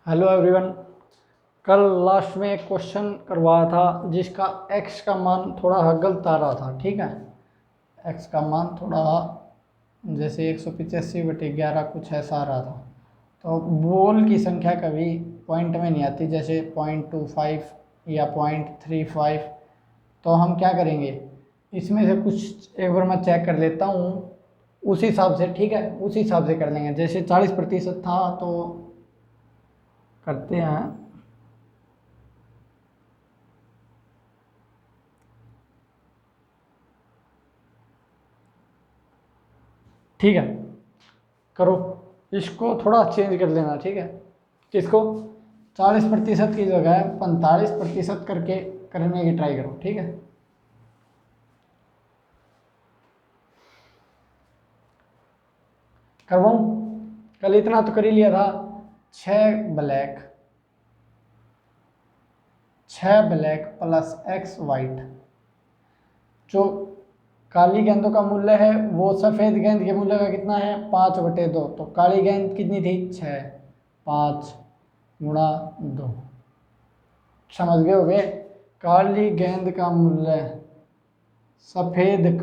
Hello everyone. कल last में एक क्वेश्चन करवाया था जिसका x का मान थोड़ा गलत आ रहा था। ठीक है, x का मान थोड़ा जैसे 185/11 कुछ ऐसा आ रहा था। तो बोल की संख्या कभी पॉइंट में नहीं आती, जैसे 0.25 या 0.35। तो हम क्या करेंगे, इसमें से कुछ एक बार मैं चेक कर लेता हूँ उस हिसाब से। ठीक है, उस हिसाब से कर लेंगे। जैसे 40% था तो करते हैं। ठीक है, करो, इसको थोड़ा चेंज कर लेना। ठीक है, किसको 40% की जगह 45% करके करने की ट्राई करो। ठीक है, करवाऊँ? कल इतना तो कर ही लिया था। 6 black, 6 black plus x white. जो काली गेंदों का मूल्य है वो सफ़ेद गेंद के मूल्य का कितना है, 5/2। तो काली गेंद कितनी थी, 6, 5 × 2। समझ गए होगे, काली गेंद का मूल्य सफ़ेद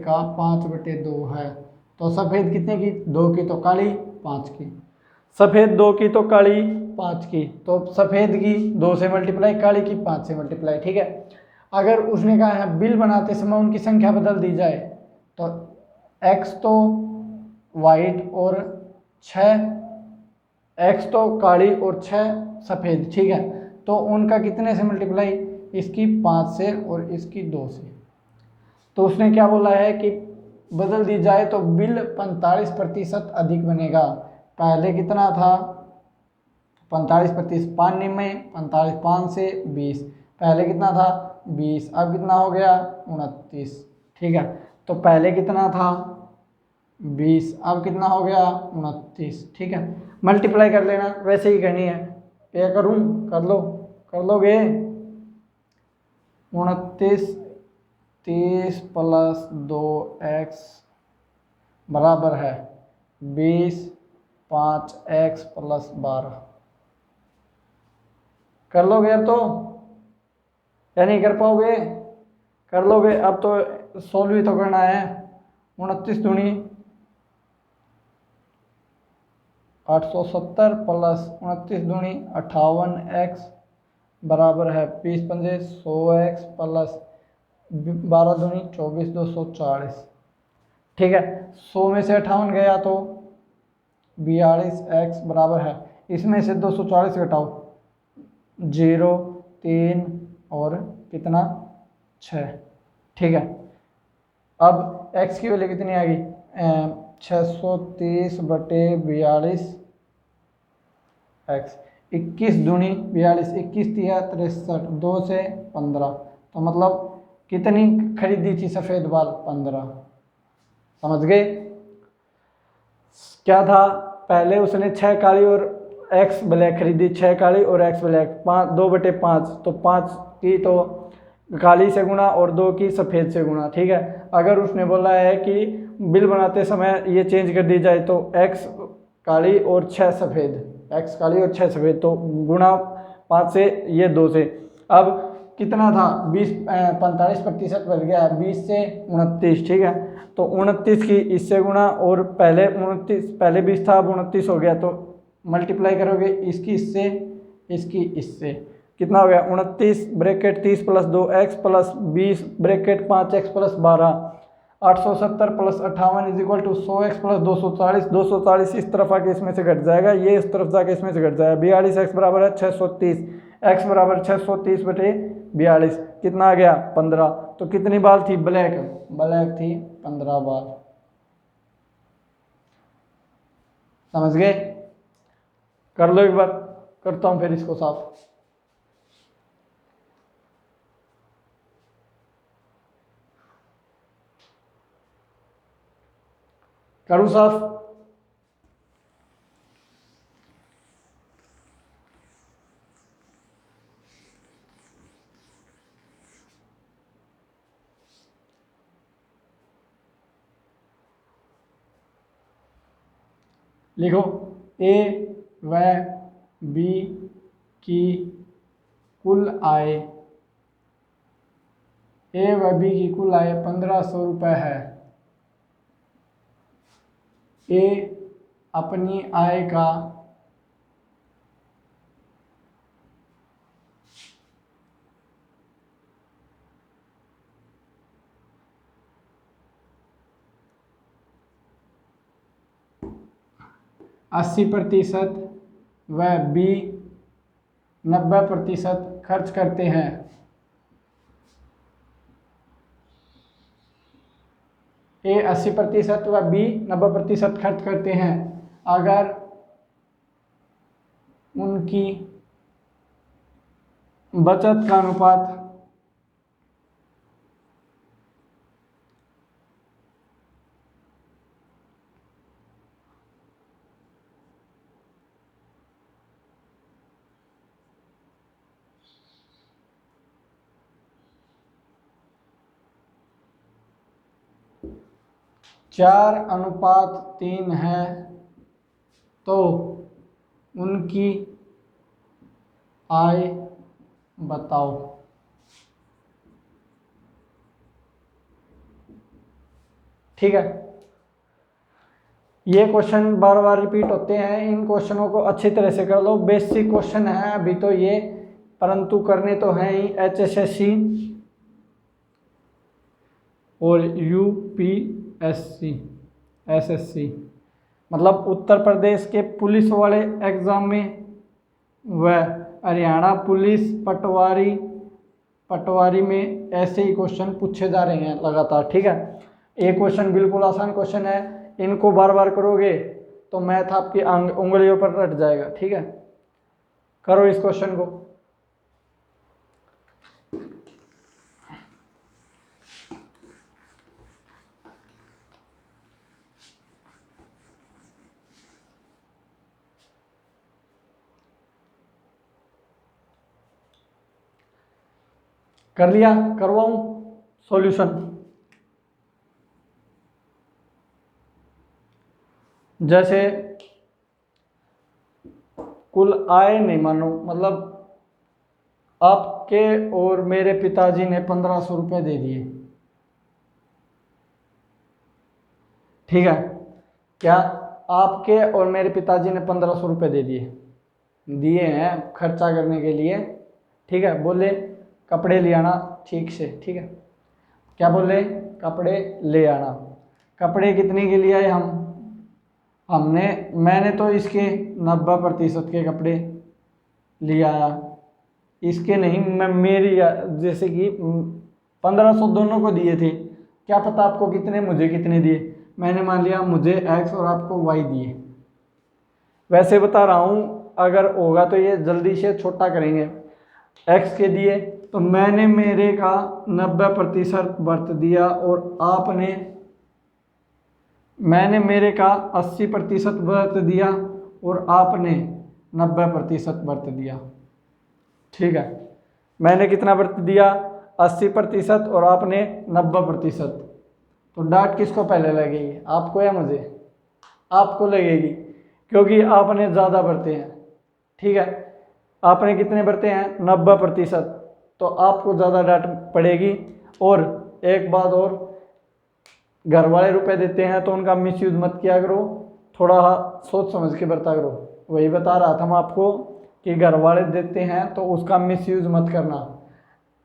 का 5/2 है। तो सफ़ेद कितने की, 2 की, तो काली 5 की। सफ़ेद 2 की तो काली 5 की, तो सफ़ेद की 2 से मल्टीप्लाई, काली की 5 से मल्टीप्लाई। ठीक है, अगर उसने कहा है बिल बनाते समय उनकी संख्या बदल दी जाए तो x तो वाइट और 6 x तो काली और 6 सफ़ेद। ठीक है, तो उनका कितने से मल्टीप्लाई, इसकी 5 से और इसकी 2 से। तो उसने क्या बोला है कि बदल दी जाए तो बिल 45% अधिक बनेगा। पहले कितना था, 45%, 5 में 45, 5 से 20। पहले कितना था, 20, अब कितना हो गया, 29। ठीक है, तो पहले कितना था, 20, अब कितना हो गया, 29। ठीक है, मल्टीप्लाई कर लेना, वैसे ही करनी है। क्या करूं, कर लो, कर लोगे। 29, 30 + 2x बराबर है 20, 5x + 12। कर लोगे अब तो, या नहीं कर पाओगे? कर लोगे अब तो, सोल्व ही तो करना है। 29 दूनी 870 + 29 दूनी 58x बराबर है 20 पंजे 100x + 12 दूनी 24, 240। ठीक है, 100 में से 58 गया तो 42x बराबर है, इसमें से 240 घटाओ, 0, 3 और कितना, 6। ठीक है, अब x की वैल्यू कितनी आ गई, 630/42 x। 21 दूनी 42, 21 तिया 63, 2 से 15। तो मतलब कितनी खरीदी थी सफ़ेद बाल, 15। समझ गए? क्या था, पहले उसने 6 काली और x ब्लैक खरीदी, 6 काली और x ब्लैक, 2/5। तो 5 की तो काली से गुणा और 2 की सफ़ेद से गुणा। ठीक है, अगर उसने बोला है कि बिल बनाते समय ये चेंज कर दी जाए तो x काली और 6 सफ़ेद, x काली और 6 सफ़ेद, तो गुणा 5 से, ये 2 से। अब कितना था, 45% बढ़ गया 20 से 29। ठीक है, तो 29 की इससे गुणा और पहले 29, पहले 20 था अब 29 हो गया, तो मल्टीप्लाई करोगे इसकी इससे, इसकी इससे, कितना हो गया, 29 bracket 30 + 2x + 20 bracket 5x + 12, 870 + 58 = 100x + 240। 240 इस तरफ आके इसमें से घट जाएगा, ये इस तरफ जाके इसमें से घट जाएगा। 42x बराबर है 630, x बराबर 630/42, कितना आ गया, 15। तो कितनी बाल थी, ब्लैक, ब्लैक थी 15 बाल। समझ गए? कर लो एक बार, करता हूं फिर इसको साफ। करूं साफ? लिखो ए व बी की कुल आय, ए व बी की कुल आय 1500 रुपये है। ए अपनी आय का 80% व बी 90% खर्च करते हैं। ए 80% व बी 90% खर्च करते हैं। अगर उनकी बचत का अनुपात 4:3 है तो उनकी आय बताओ। ठीक है, ये क्वेश्चन बार बार रिपीट होते हैं, इन क्वेश्चनों को अच्छी तरह से कर लो। बेसिक क्वेश्चन है अभी तो ये, परंतु करने तो हैं ही। HSSC और UPSC SSC मतलब उत्तर प्रदेश के पुलिस वाले एग्जाम में व हरियाणा पुलिस पटवारी में ऐसे ही क्वेश्चन पूछे जा रहे हैं लगातार। ठीक है, ये क्वेश्चन बिल्कुल आसान क्वेश्चन है, इनको बार बार करोगे तो मैथ आपकी उंगलियों पर रट जाएगा। ठीक है, करो इस क्वेश्चन को। कर लिया, करवाऊं सॉल्यूशन? जैसे कुल आय नहीं मानो, मतलब आपके और मेरे पिताजी ने 1500 रुपये दे दिए। ठीक है, क्या आपके और मेरे पिताजी ने 1500 रुपये दिए हैं खर्चा करने के लिए। ठीक है, बोले कपड़े ले आना ठीक से। ठीक है, क्या बोले? कपड़े ले आना। कपड़े कितने के लिए आए? मैंने तो इसके 90% के कपड़े ले आया, इसके नहीं, मैं मेरी जैसे कि 1500 दोनों को दिए थे, क्या पता आपको कितने मुझे कितने दिए। मैंने मान लिया मुझे X और आपको Y दिए। वैसे बता रहा हूँ, अगर होगा तो ये जल्दी से छोटा करेंगे। X के दिए तो मैंने मेरे का 90% बर्त दिया और मैंने मेरे का 80% बर्त दिया और आपने 90% बर्त दिया। ठीक है, मैंने कितना बर्त दिया? 80% और आपने 90%। तो डांट किसको पहले लगेगी, आपको या मुझे? आपको लगेगी, क्योंकि आपने ज़्यादा बरते हैं। ठीक है, आपने कितने बरते हैं? 90%, तो आपको ज़्यादा डांट पड़ेगी। और एक बात और, घर वाले रुपए देते हैं तो उनका मिसयूज मत किया करो, थोड़ा सोच समझ के बरता करो। वही बता रहा था मैं आपको कि घर वाले देते हैं तो उसका मिसयूज मत करना।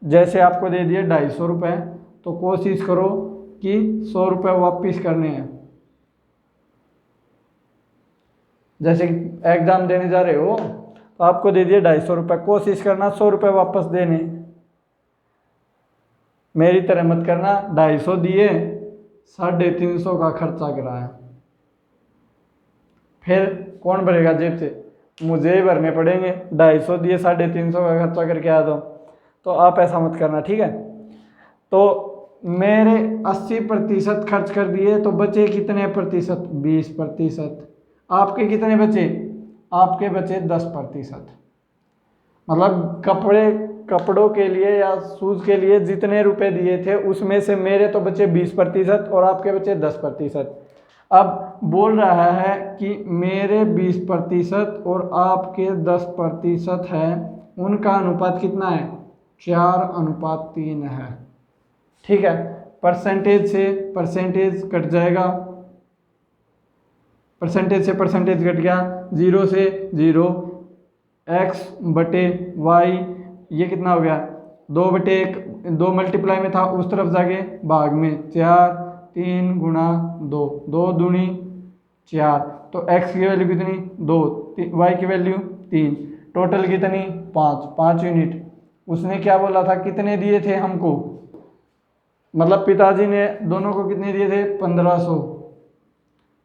जैसे आपको दे दिए 250 रुपये, तो कोशिश करो कि 100 रुपये वापस करने हैं। जैसे एग्ज़ाम देने जा रहे हो तो आपको दे दिए 250 रुपये, कोशिश करना 100 रुपये वापस देने। मेरी तरह मत करना 250 दिए 350 का खर्चा कराया, फिर कौन भरेगा जेब से? मुझे ही भरने पड़ेंगे। 250 दिए 350 का खर्चा करके आया तो आप ऐसा मत करना। ठीक है, तो मेरे 80% खर्च कर दिए तो बचे कितने प्रतिशत? 20%। आपके कितने बचे? आपके बचे 10%। मतलब कपड़ों के लिए या शूज़ के लिए जितने रुपए दिए थे उसमें से मेरे तो बचे 20% और आपके बचे 10%। अब बोल रहा है कि मेरे 20% और आपके 10% है, उनका अनुपात कितना है? 4:3 है। ठीक है, परसेंटेज से परसेंटेज कट जाएगा, परसेंटेज से परसेंटेज कट गया, 0 से 0, x/y ये कितना हो गया? 2/1, 2 मल्टीप्लाई में था उस तरफ जाके भाग में 4, 3 गुणा 2, 2 दूनी 4, तो x की वैल्यू कितनी? 2, y की वैल्यू 3, टोटल कितनी? 5 यूनिट। उसने क्या बोला था, कितने दिए थे हमको? मतलब पिताजी ने दोनों को कितने दिए थे? 1500,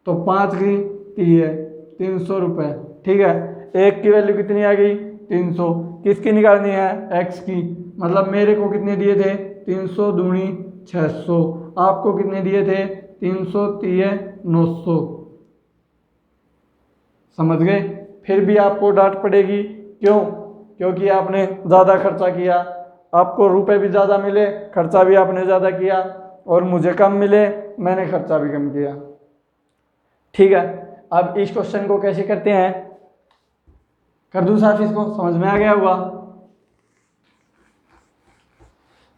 तो 5 की 3 है 300 रुपये। ठीक है, एक की वैल्यू कितनी आ गई? 300। किसकी निकालनी है? x की। मतलब मेरे को कितने दिए थे? 300 दूनी 600। आपको कितने दिए थे? 300 3 900। समझ गए? फिर भी आपको डांट पड़ेगी, क्यों? क्योंकि आपने ज़्यादा खर्चा किया, आपको रुपए भी ज़्यादा मिले, खर्चा भी आपने ज़्यादा किया, और मुझे कम मिले, मैंने खर्चा भी कम किया। ठीक है, अब इस क्वेश्चन को कैसे करते हैं? कर दूं साफ, इसको समझ में आ गया होगा।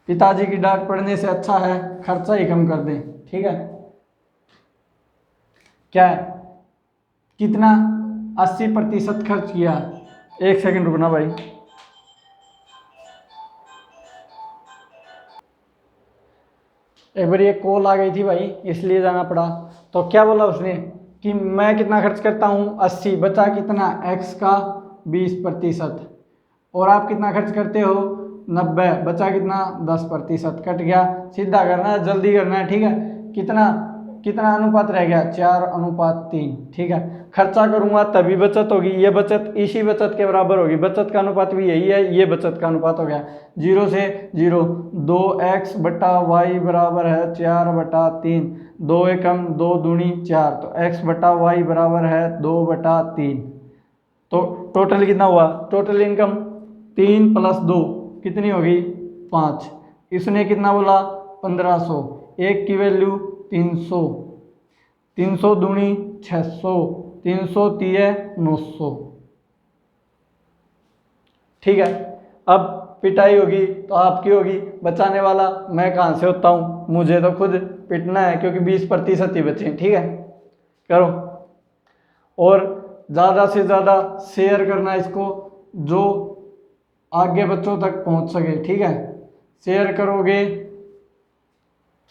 पिताजी की डांट पड़ने से अच्छा है खर्चा ही कम कर दें। ठीक है, क्या है? कितना? 80% खर्च किया। एक सेकंड रुकना भाई। एक बार ये कॉल आ गई थी भाई, इसलिए जाना पड़ा। तो क्या बोला उसने कि मैं कितना खर्च करता हूँ? 80, बचा कितना? x का 20%। और आप कितना खर्च करते हो? 90, बचा कितना? 10%। कट गया, सीधा करना है, जल्दी करना है। ठीक है, कितना कितना अनुपात रह गया? 4:3। ठीक है, खर्चा करूंगा तभी बचत होगी, ये बचत इसी बचत के बराबर होगी। बचत का अनुपात भी यही है, ये बचत का अनुपात हो गया 0 से 0। 2x/y बराबर है 4/3, 2 एकम 2 दूनी 4, तो x/y बराबर है 2/3। तो टोटल कितना हुआ? टोटल इनकम 3 + 2 कितनी होगी? 5। इसने कितना बोला? 1500। एक की वैल्यू 300, 300 दूनी 600, 300 3 900। ठीक है, अब पिटाई होगी तो आपकी होगी, बचाने वाला मैं कहाँ से होता हूँ? मुझे तो खुद पिटना है, क्योंकि 20% ही बचे। ठीक है, करो। और ज़्यादा से ज़्यादा शेयर करना इसको, जो आगे बच्चों तक पहुँच सके। ठीक है, शेयर करोगे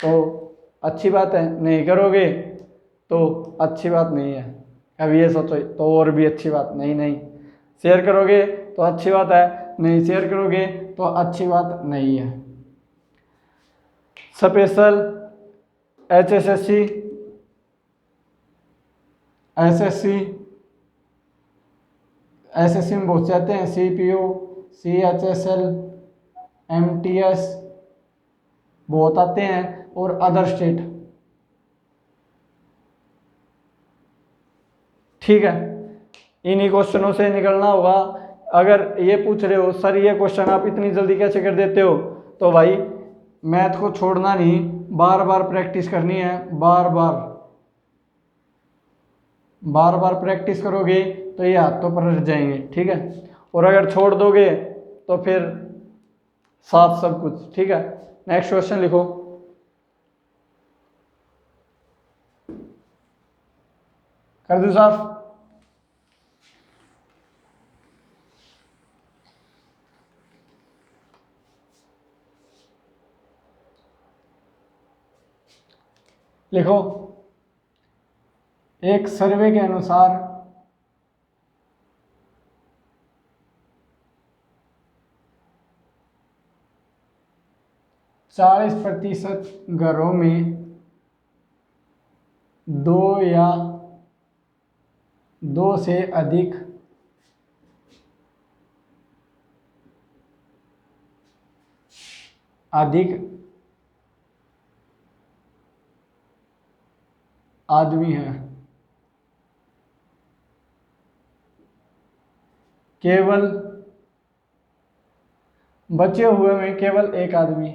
तो अच्छी बात है, नहीं करोगे तो अच्छी बात नहीं है। अब ये सोचो तो और भी अच्छी बात नहीं। नहीं शेयर करोगे तो अच्छी बात है, नहीं शेयर करोगे तो अच्छी बात नहीं है। स्पेशल HSSC, SSC में बहुत से आते हैं, CPO, CHSL, MTS बहुत आते हैं, और अदर स्टेट। ठीक है, इन्हीं क्वेश्चनों से निकलना होगा। अगर ये पूछ रहे हो सर ये क्वेश्चन आप इतनी जल्दी कैसे कर देते हो, तो भाई मैथ को छोड़ना नहीं, बार बार प्रैक्टिस करनी है। बार बार प्रैक्टिस करोगे तो ये हाथों पर रह जाएंगे। ठीक है, और अगर छोड़ दोगे तो फिर साफ सब कुछ। ठीक है, नेक्स्ट क्वेश्चन लिखो। कर दो साफ। लिखो, एक सर्वे के अनुसार 40% घरों में दो या दो से अधिक आदमी हैं। केवल बचे हुए में केवल एक आदमी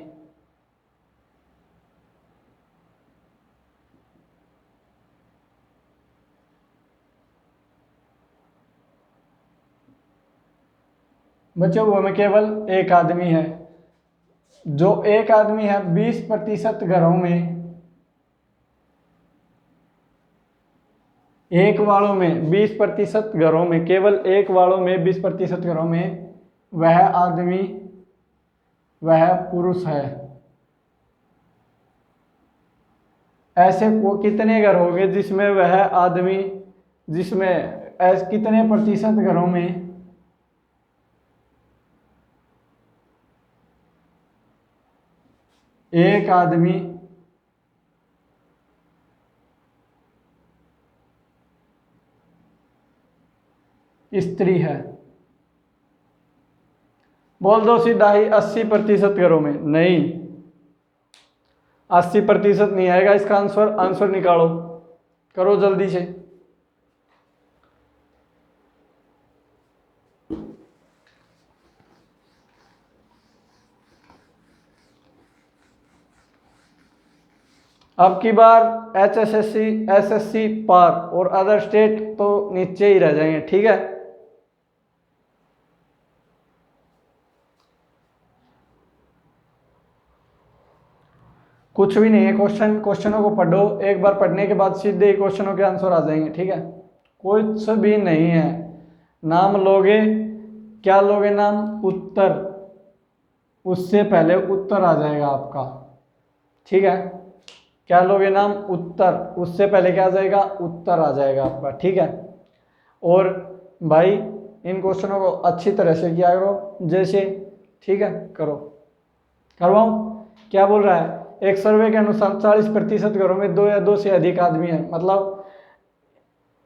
बचे हुए में केवल एक आदमी है। जो एक आदमी है 20% घरों में, एक वालों में 20% घरों में, केवल एक वालों में 20% घरों में वह आदमी, वह पुरुष है। ऐसे कितने घर होंगे जिसमें वह आदमी, जिसमें ऐसे कितने प्रतिशत घरों में एक आदमी स्त्री है? बोल दो सीधा ही 80% घरों में। नहीं, 80% नहीं आएगा इसका आंसर। आंसर निकालो, करो जल्दी से। अब की बार HSSC, SSC पार और अदर स्टेट तो नीचे ही रह जाएंगे, ठीक है। कुछ भी नहीं है, क्वेश्चनों को पढ़ो, एक बार पढ़ने के बाद सीधे क्वेश्चनों के आंसर आ जाएंगे, ठीक है। कुछ भी नहीं है। नाम लोगे, क्या लोगे नाम? उत्तर, उससे पहले उत्तर आ जाएगा आपका, ठीक है। क्या लोगे नाम? उत्तर, उससे पहले क्या आ जाएगा? उत्तर आ जाएगा आपका, ठीक है। और भाई इन क्वेश्चनों को अच्छी तरह से किया करो जैसे, ठीक है। करो, करवाऊं? क्या बोल रहा है? एक सर्वे के अनुसार 40% घरों में 2 या 2 से अधिक आदमी हैं। मतलब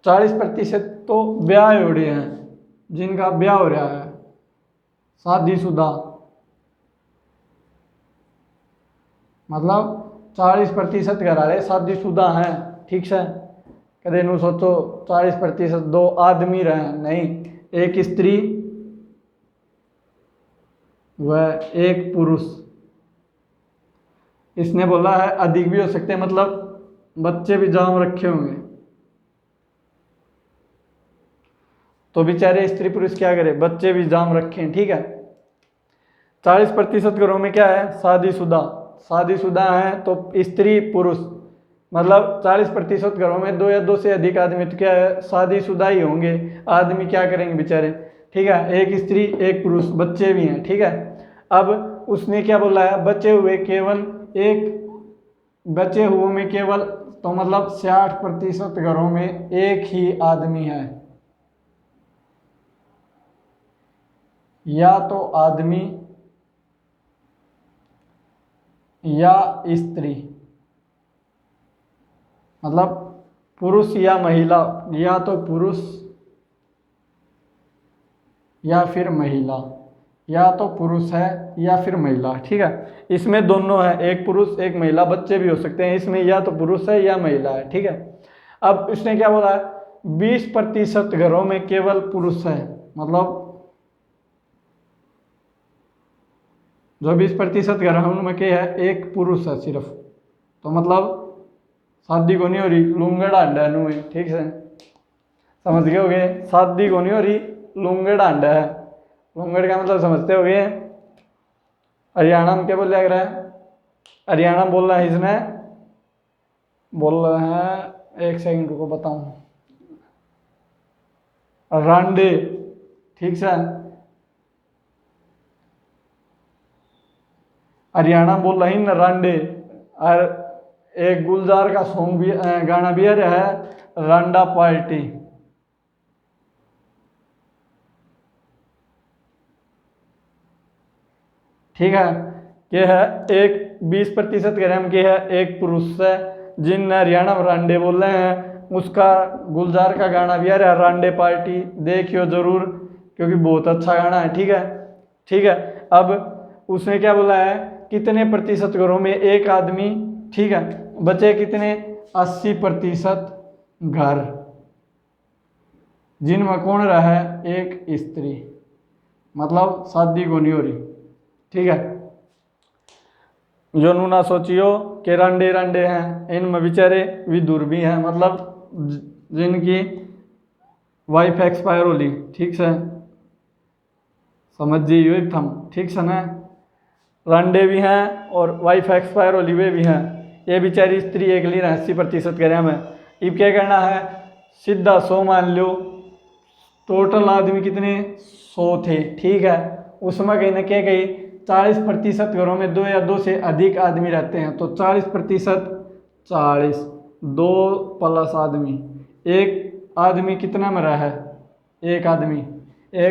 40% तो ब्याह हो रहे हैं, जिनका ब्याह हो रहा है, शादीशुदा। मतलब 40% घर वाले शादीशुदा हैं, ठीक है। कदे नू सोचो 40% 2 आदमी रहे, नहीं, एक स्त्री व एक पुरुष। इसने बोला है अधिक भी हो सकते हैं, मतलब बच्चे भी जाम रखे होंगे। तो बेचारे स्त्री पुरुष क्या करे, बच्चे भी जाम रखें, ठीक है। 40% घरों में क्या है? शादीशुदा। शादीशुदा है तो स्त्री पुरुष, मतलब 40% घरों में 2 या 2 से अधिक आदमी तो क्या है? शादीशुदा ही होंगे। आदमी क्या करेंगे बेचारे, ठीक है। एक स्त्री एक पुरुष, बच्चे भी हैं, ठीक है। अब उसने क्या बोला है? बचे हुए केवल एक, बचे हुए में केवल, तो मतलब 60% घरों में एक ही आदमी है। या तो आदमी या स्त्री, मतलब पुरुष या महिला, या तो पुरुष या फिर महिला, या तो पुरुष है या फिर महिला, ठीक है। इसमें दोनों है, एक पुरुष एक महिला, बच्चे भी हो सकते हैं। इसमें या तो पुरुष है या महिला है, ठीक है। अब इसने क्या बोला है? 20% घरों में केवल पुरुष है, मतलब जो 20% घरों में क्या है? एक पुरुष है सिर्फ। तो मतलब शादी को नहीं हो रही, लूंगड़ा अंडा नु है, ठीक है। समझ गए होगे? शादी को नहीं हो रही, लूंगड़ा अंडा है। लूंगड़ का मतलब समझते होगे? हरियाणा में क्या बोल रहा है? हरियाणा में बोल रहा है, इसमें बोल रहा है, एक सेकंड रुको बताऊं, रांडे, ठीक है। हरियाणा बोल रही न रांडे। और एक गुलजार का सॉन्ग भी, गाना भी आ रहा है, रांडा पार्टी, ठीक है। ये है एक 20% ग्राम की है, एक पुरुष है, जिन हरियाणा में रांडे बोल रहे हैं। उसका गुलजार का गाना भी आ रहा है, रांडे पार्टी, देखियो जरूर, क्योंकि बहुत अच्छा गाना है, ठीक है, ठीक है। अब उसने क्या बोला है? कितने प्रतिशत घरों में एक आदमी, ठीक है। बचे कितने? 80% घर, जिनमें कौन रहा है? एक स्त्री, मतलब शादी को नहीं हो रही, ठीक है। जो नूना सोचियो कि रांडे रांडे हैं, इनमें बेचारे विधुर भी हैं, मतलब जिनकी वाइफ एक्सपायर होली, ठीक है, समझिए एकदम ठीक से ना। रांडे भी हैं और वाइफ एक्सपायर होली हुए भी हैं। ये बेचारी स्त्री एक ली 80% करें हमें। अब क्या करना है, सीधा 100 मान लो। टोटल आदमी कितने 100 थे, ठीक है। उसमें कहीं ना कहीं 40% घरों में 2 या 2 से अधिक आदमी रहते हैं। तो 40%, 40, 2 प्लस आदमी, एक आदमी कितना में रहा है, एक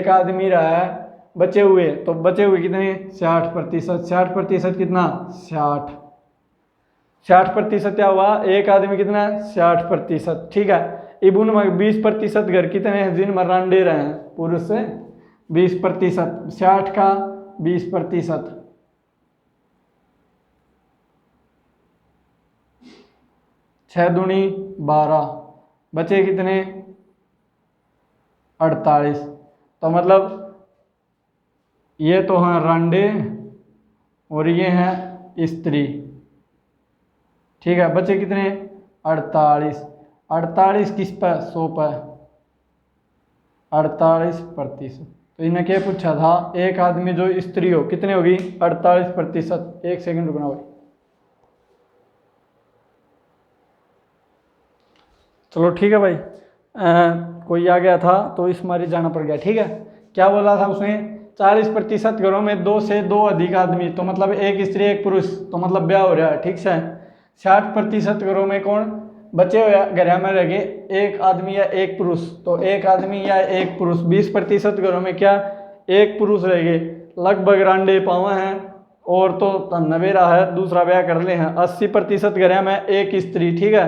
आदमी रहा है बचे हुए। तो बचे हुए कितने 60%, 60% कितना 60, 60% क्या हुआ, एक आदमी कितना 60%, ठीक है। अब उनमें 20% घर कितने हैं जिनमें रांडे रहे हैं पुरुष से, 20%, 60 का 20%, 6 दूनी 12, बचे कितने 48। तो मतलब ये तो हैं रांडे और ये हैं स्त्री, ठीक है। बचे कितने 48, 48 किस पर 100 पर 48%। तो इन्हें क्या पूछा था, एक आदमी जो स्त्री हो कितने होगी 48%। 1 सेकंड रुकना भाई। चलो ठीक है भाई, कोई आ गया था तो इस मारी जाना पड़ गया, ठीक है। क्या बोला था उसने, 40% घरों में 2 से 2 अधिक आदमी, तो मतलब एक स्त्री एक पुरुष, तो मतलब ब्याह हो रहा है, ठीक से। 60% घरों में कौन बचे हुए घर में रह गए, एक आदमी या एक पुरुष, तो एक आदमी या एक पुरुष। 20% घरों में क्या एक पुरुष रह गए, लगभग रांडे पावे हैं और तो नवेरा है, दूसरा ब्याह कर ले हैं। 80% घर में एक स्त्री, ठीक है।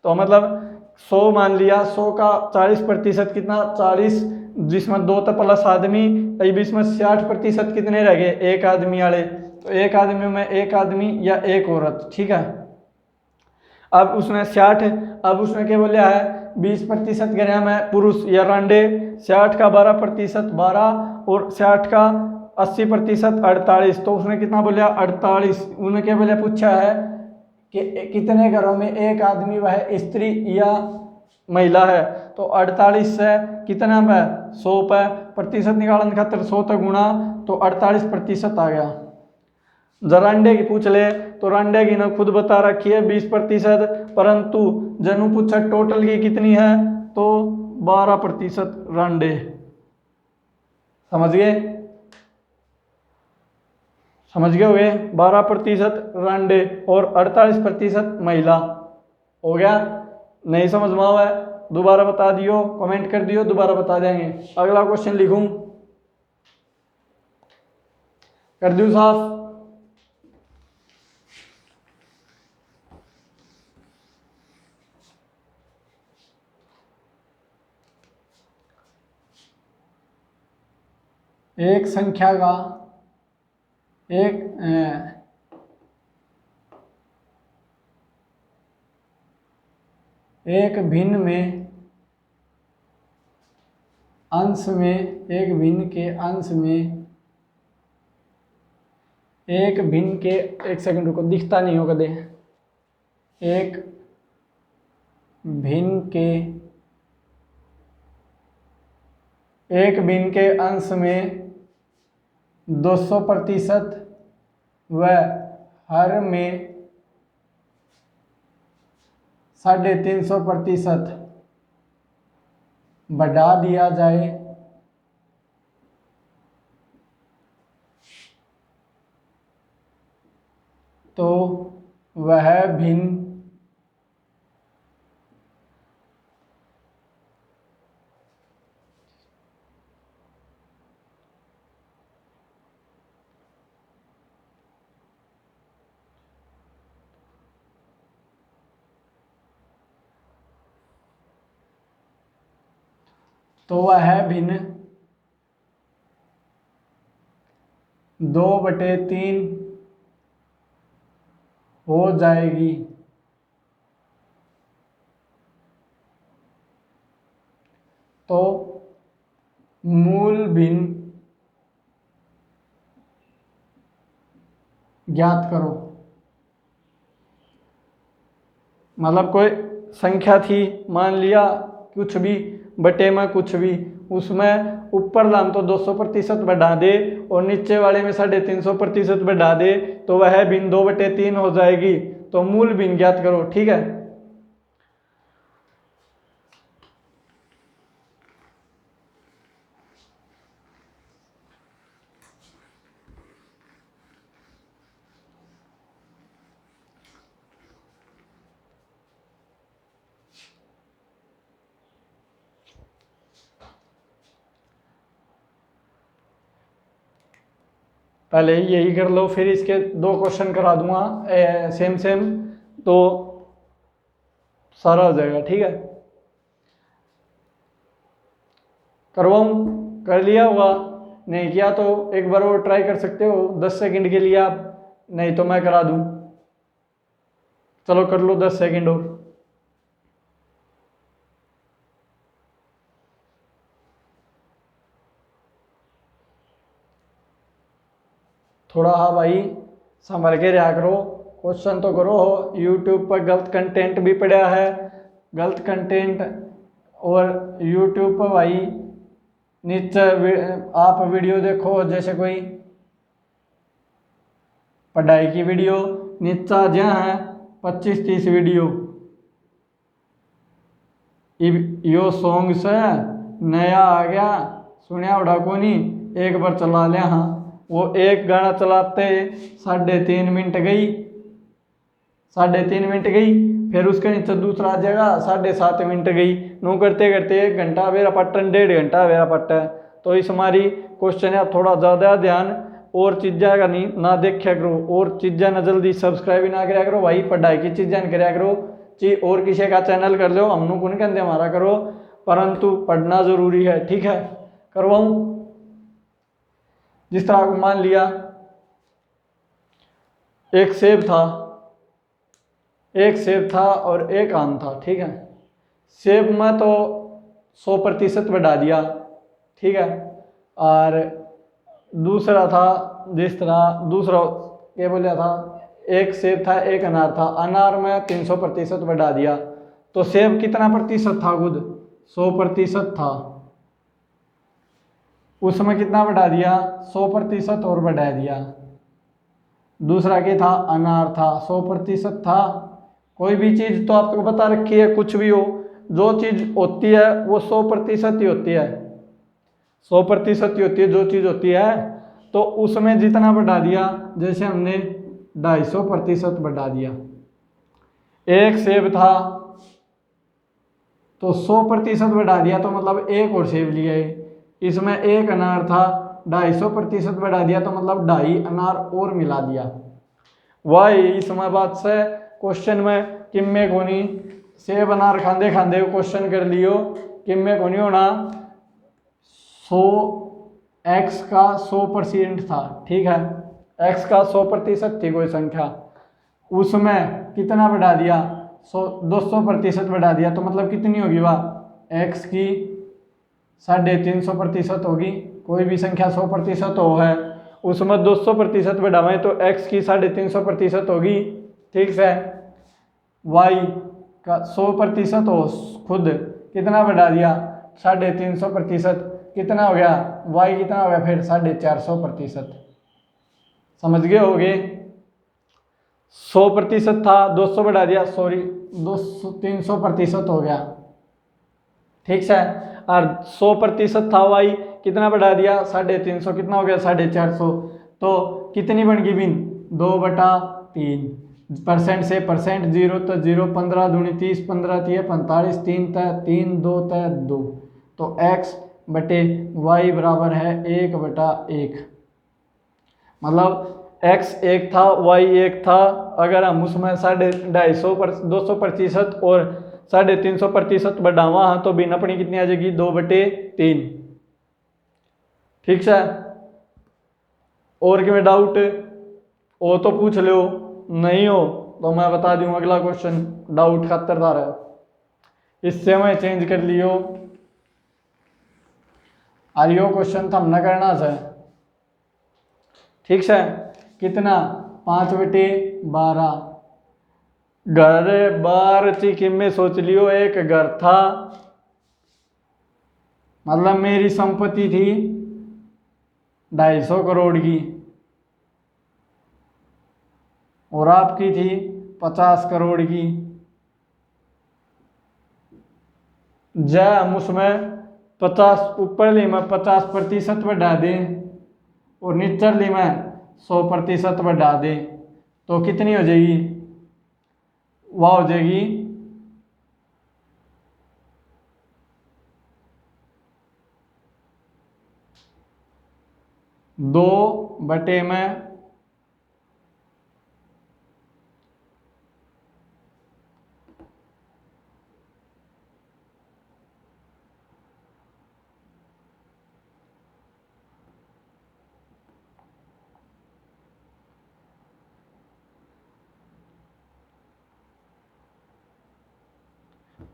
तो मतलब 100 मान लिया, 100 का 40% कितना 40, जिसमें 2 तो प्लस आदमी, बीच में 60% कितने रह गए एक आदमी वाले। तो एक आदमी में एक आदमी या एक औरत, ठीक है। अब उसने 60, अब उसने क्या बोला है 20% गिरा में पुरुष या रांडे, 60 का 12%, 12 और 60 का 80%, 48। तो उसने कितना बोला 48। उन्होंने क्या बोला पूछा है कि कितने घरों में एक आदमी वह स्त्री या महिला है। तो 48 से कितना पे 100 पे प्रतिशत निकालने खातर 100 तक गुणा, तो 48% आ गया। जरांडे की पूछ ले तो रांडे की ना खुद बता रखी है 20%, परंतु जनु पूछा टोटल की कितनी है तो 12% रांडे। समझ गए, समझ गए हो गए। 12% रांडे और 48% महिला। हो गया, नहीं समझ में आवा है दोबारा बता दियो, कमेंट कर दियो, दोबारा बता देंगे। अगला क्वेश्चन लिखूं, कर दियो साफ। एक संख्या का एक भिन्न में अंश में, एक भिन्न के अंश में, एक भिन्न के, एक सेकंड रुको दिखता नहीं होगा दे, एक भिन्न के, एक भिन्न के अंश में 200% व हर में 350% बढ़ा दिया जाए तो वह भिन्न तो वह भिन्न 2/3 हो जाएगी। तो मूल भिन्न ज्ञात करो। मतलब कोई संख्या थी, मान लिया कुछ भी बटे में कुछ भी, उसमें ऊपर लाम तो 200% बढ़ा दे और नीचे वाले में 350% बढ़ा दे तो वह भिन्न 2/3 हो जाएगी। तो मूल भिन्न ज्ञात करो। ठीक है, पहले यही कर लो, फिर इसके 2 क्वेश्चन करा दूंगा सेम सेम, तो सारा हो जाएगा। ठीक है, करवाऊं? कर लिया होगा, नहीं किया तो एक बार और ट्राई कर सकते हो 10 सेकंड के लिए आप, नहीं तो मैं करा दूं। चलो कर लो 10 सेकंड और। थोड़ा हाँ भाई संभल के रहा करो, क्वेश्चन तो करो। यूट्यूब पर गलत कंटेंट भी पड़ा है, गलत कंटेंट, और यूट्यूब पर भाई नीचे आप वीडियो देखो, जैसे कोई पढ़ाई की वीडियो, नीचा जहाँ है 25-30 वीडियो, यो सॉन्ग्स है नया आ गया, सुनिया उड़ा को नहीं, एक बार चला लिया। हाँ, वो एक गाना चलाते 3.5 मिनट गई, 3.5 मिनट गई, फिर उसके नीचे दूसरा जगह 7.5 मिनट गई, नो करते करते 1 घंटा मेरा पट्टन, 1.5 घंटा मेरा पट्टा है। तो इस हमारी क्वेश्चन है थोड़ा ज़्यादा ध्यान और चीज़ें का नहीं ना देखा करो, और चीज़ें ना जल्दी सब्सक्राइब ना कराया करो भाई, पढ़ाई की चीज़ें कराया करो ची, और किसी का चैनल कर लो, हम कौन कहते हमारा करो, परंतु पढ़ना जरूरी है। ठीक है, करवाऊँ? जिस तरह मान लिया एक सेब था और एक आम था। ठीक है, सेब में तो 100% बढ़ा दिया। ठीक है, और दूसरा था, जिस तरह दूसरा क्या बोला था, एक सेब था एक अनार था, अनार में 300% बढ़ा दिया, तो सेब कितना प्रतिशत था खुद? 100% था, उसमें कितना बढ़ा दिया? 100% और बढ़ा दिया। दूसरा क्या था? अनार था, 100% था। कोई भी चीज़ तो आपको बता रखी है, कुछ भी हो, जो चीज़ होती है वो 100% ही होती है, 100% ही होती है जो चीज़ होती है। तो उसमें जितना बढ़ा दिया, जैसे हमने 250% बढ़ा दिया। एक सेब था तो 100% बढ़ा दिया, तो मतलब एक और सेब लिया है। इसमें एक अनार था, 250% बढ़ा दिया, तो मतलब 2.5 अनार और मिला दिया। वही इसमें बात से क्वेश्चन में किम्मे कोनी सेब अनार खांदे खांदे क्वेश्चन कर लियो, किम्मे कोनी होना 100x का 100% था। ठीक है, x का 100% थी कोई संख्या, उसमें कितना बढ़ा दिया? 200% बढ़ा दिया, तो मतलब कितनी होगी वह? x की 350% होगी। कोई भी संख्या 100% हो है, उसमें 200% बढ़ावें तो x की 350% होगी। ठीक है, y का 100% हो, खुद कितना बढ़ा दिया? 350%, कितना हो गया? y कितना हो गया फिर? 450%। समझ गए होगे? 100% था, 200 बढ़ा दिया, सॉरी 300% हो गया। ठीक है, और 100% था y, कितना बढ़ा दिया? 350, कितना हो गया? 450। तो कितनी बन गई बिन? 2/3। परसेंट से परसेंट, 0 तो 0, 15 दूनी 30, 15 तिया 45, 3 तय 3, 2 तय 2, तो x बटे y बराबर है 1/1। मतलब x 1 था, y 1 था। अगर हम उसमें 250% और 350% बढ़ावा हाँ, तो बिन अपनी कितनी आ जाएगी? 2/3। ठीक है, और क्या डाउट हो तो पूछ लो, नहीं हो तो मैं बता दूं अगला क्वेश्चन डाउट खातरदार है, इससे मैं चेंज कर लियो। आरियो क्वेश्चन था हमने करना है। ठीक है, कितना? 5/12। घर बार ची किम में सोच लियो, एक घर था, मतलब मेरी संपत्ति थी 250 करोड़ की और आपकी थी 50 करोड़ की। जय हम उसमें 50 ऊपर ली में 50% बढ़ा दें और नीचे ली में 100% बढ़ा दें तो कितनी हो जाएगी? वह हो जाएगी 2/में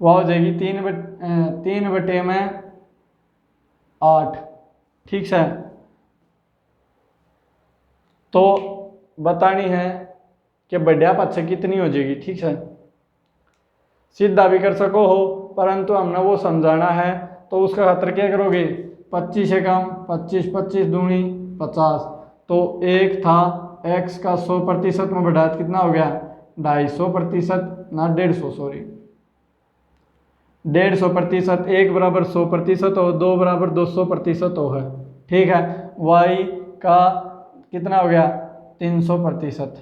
वह हो जाएगी 3/8। ठीक है, तो बतानी है कि बढ़िया पक्ष कितनी हो जाएगी। ठीक है, सीधा भी कर सको हो परंतु हमने वो समझाना है तो उसका खातर क्या करोगे? 25 है कम 25, 25 दूनी 50। तो एक था x का 100% में बढ़ाया तो कितना हो गया? 250% ना 150, सॉरी 150%। 1 बराबर 100% हो, 2 बराबर 200% हो है। ठीक है, y का कितना हो गया? 300%।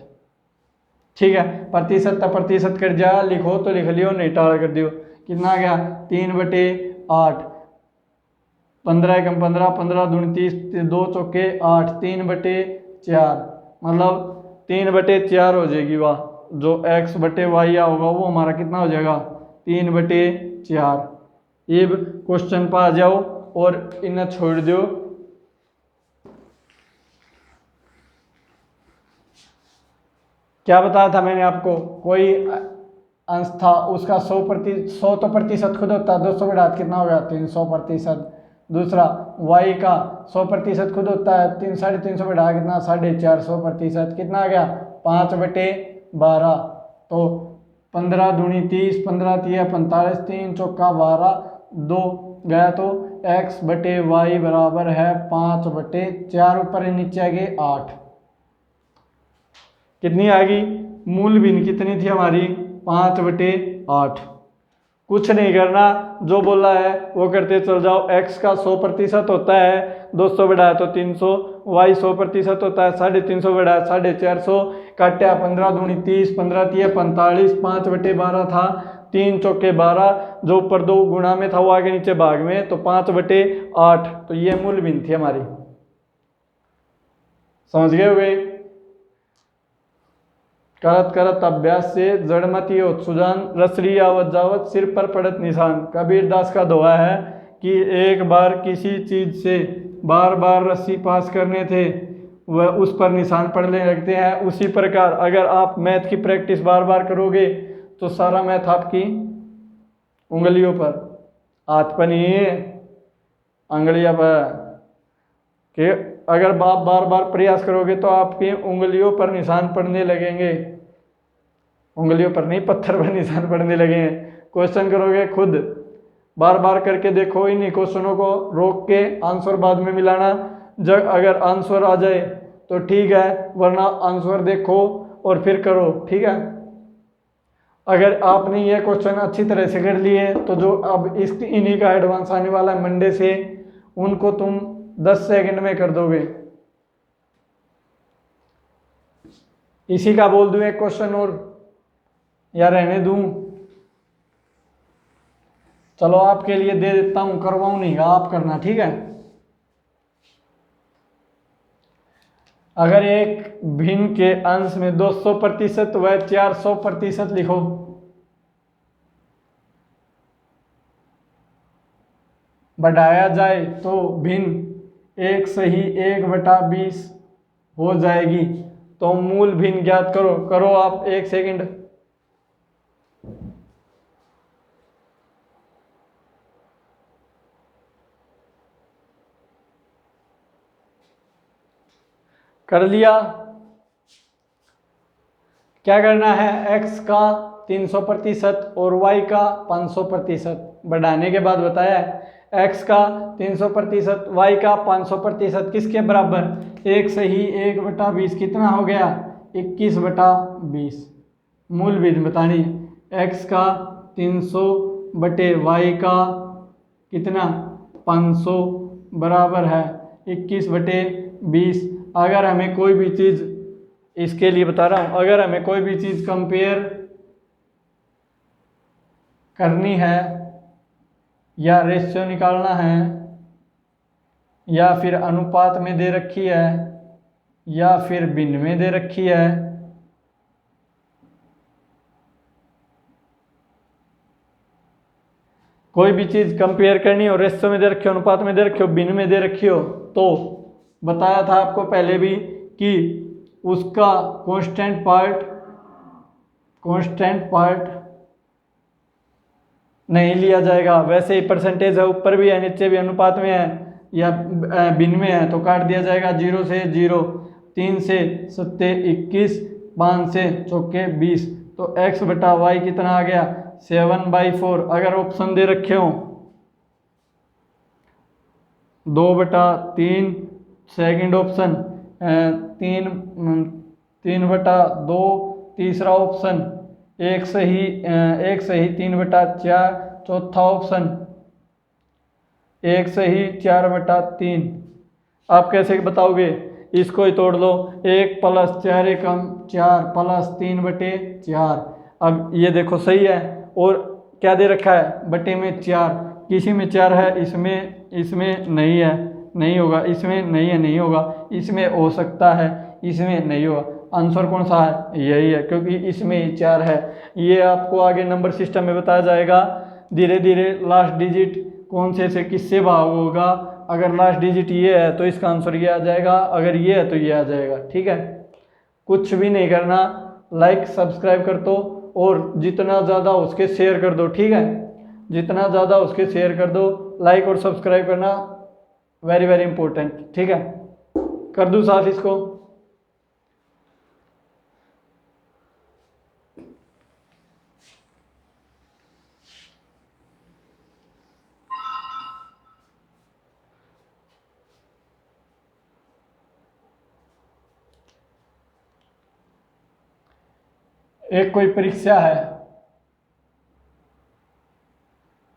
ठीक है, प्रतिशत तक प्रतिशत कर जा, लिखो तो लिख लियो नहीं टाल कर दियो। कितना आ गया? 3/8। 15 कम 15, 15 दूनी 30, 2 चौके 8, 3/4 मतलब 3/4 हो जाएगी। वाह, जो x/y होगा वो हमारा कितना हो जाएगा? 3/4। ये क्वेश्चन पर आ जाओ और इन्हें छोड़ दो। क्या बताया था मैंने आपको? कोई अंश था उसका 100 तो प्रतिशत खुद होता है, 200 बढ़ा कितना होगा? 300%। दूसरा y का 100% खुद होता है, 350 बढ़ा कितना? 450%। कितना आ गया? 5/12। तो 15 दूनी 30, 15 तिया 45, 3 चौका 12, 2 गया तो x/y बराबर है 5/4। ऊपर नीचे आ गए 8। कितनी आ गई? मूल भिन्न कितनी थी हमारी? 5/8। कुछ नहीं करना, जो बोला है वो करते चल जाओ। x का 100% होता है 200 बढ़ाया तो 300, y 100% होता है 350 बढ़ाया 450, काटा 15 दूनी 30, 15 तिया 45, 5/12 था, 3 चौके 12, जो ऊपर 2 गुणा में था वो आगे नीचे भाग में, तो 5/8। तो ये मूल भिन्न थी हमारी। समझ गए होगे? करत करत अभ्यास से जड़मती हो सुजान, रसरी आवत जावत सिर पर पड़त निशान। कबीर दास का दोहा है कि एक बार किसी चीज से बार बार रस्सी पास करने थे वह उस पर निशान पड़ने लगते हैं। उसी प्रकार अगर आप मैथ की प्रैक्टिस बार बार करोगे तो सारा मैथ आपकी उंगलियों पर, हाथ पर नहीं है, उंगलियों पर कि अगर आप बार बार प्रयास करोगे तो आपकी उंगलियों पर निशान पड़ने लगेंगे। उंगलियों पर नहीं, पत्थर पर निशान पड़ने लगेंगे। क्वेश्चन करोगे खुद, बार बार करके देखो, इन्हीं क्वेश्चनों को रोक के आंसर बाद में मिलाना। जब अगर आंसर आ जाए तो ठीक है, वरना आंसर देखो और फिर करो। ठीक है, अगर आपने ये क्वेश्चन अच्छी तरह से कर लिए तो जो अब इस इन्हीं का एडवांस आने वाला है मंडे से, उनको तुम 10 सेकंड में कर दोगे। इसी का बोल दूं एक क्वेश्चन और या रहने दूं? चलो आपके लिए दे देता हूं, करवाऊं नहीं, आप करना। ठीक है, अगर एक भिन्न के अंश में 200% व 400% लिखो। बढ़ाया जाए तो भिन्न 1 सही 1/20 हो जाएगी। तो मूल भिन्न ज्ञात करो। करो आप, 1 सेकंड। कर लिया? क्या करना है? x का 300% और y का 500%। बढ़ाने के बाद बताया x का 300%, y का 500%, किसके बराबर? 1 सही 1/20 कितना हो गया? 21/20। मूल विधि बतानी है। x का 300 बटे y का कितना 500 बराबर है 21/20। अगर हमें कोई भी चीज़, इसके लिए बता रहा हूँ, अगर हमें कोई भी चीज़ कंपेयर करनी है या रेशियो निकालना है या फिर अनुपात में दे रखी है या फिर भिन्न में दे रखी है, कोई भी चीज़ कंपेयर करनी हो, रेशियो में दे रखी हो, अनुपात में दे रखी हो, भिन्न में दे रखी हो, तो बताया था आपको पहले भी कि उसका कांस्टेंट पार्ट नहीं लिया जाएगा। वैसे ही परसेंटेज है, ऊपर भी है नीचे भी, अनुपात में है या भिन्न में है तो काट दिया जाएगा। 0 से 0, 3 से 7 21, 5 से 4 20, तो x बटा वाई कितना आ गया 7/4। अगर ऑप्शन दे रखे हो 2/3 सेकंड ऑप्शन, 3/2 तीसरा ऑप्शन, एक सही 3/4 चौथा ऑप्शन, एक सही 4/3। आप कैसे बताओगे? इसको ही तोड़ लो, 1 + 4 = 4 + 3/4। अब ये देखो सही है, और क्या दे रखा है बटे में 4, किसी में 4 है, इसमें नहीं है, नहीं होगा, इसमें नहीं है, नहीं होगा, इसमें हो सकता है, इसमें नहीं होगा। आंसर कौन सा है? यही है, क्योंकि इसमें ही 4 है। ये आपको आगे नंबर सिस्टम में बताया जाएगा धीरे धीरे। लास्ट डिजिट कौन से किससे भाग होगा, अगर लास्ट डिजिट ये है तो इसका आंसर ये आ जाएगा, अगर ये है तो ये आ जाएगा। ठीक है, कुछ भी नहीं करना, लाइक सब्सक्राइब कर दो और जितना ज़्यादा उसके शेयर कर दो। ठीक है, जितना ज़्यादा उसके शेयर कर दो, लाइक और सब्सक्राइब करना वेरी वेरी इंपॉर्टेंट। ठीक है, कर दूँ साफ इसको? एक कोई परीक्षा है,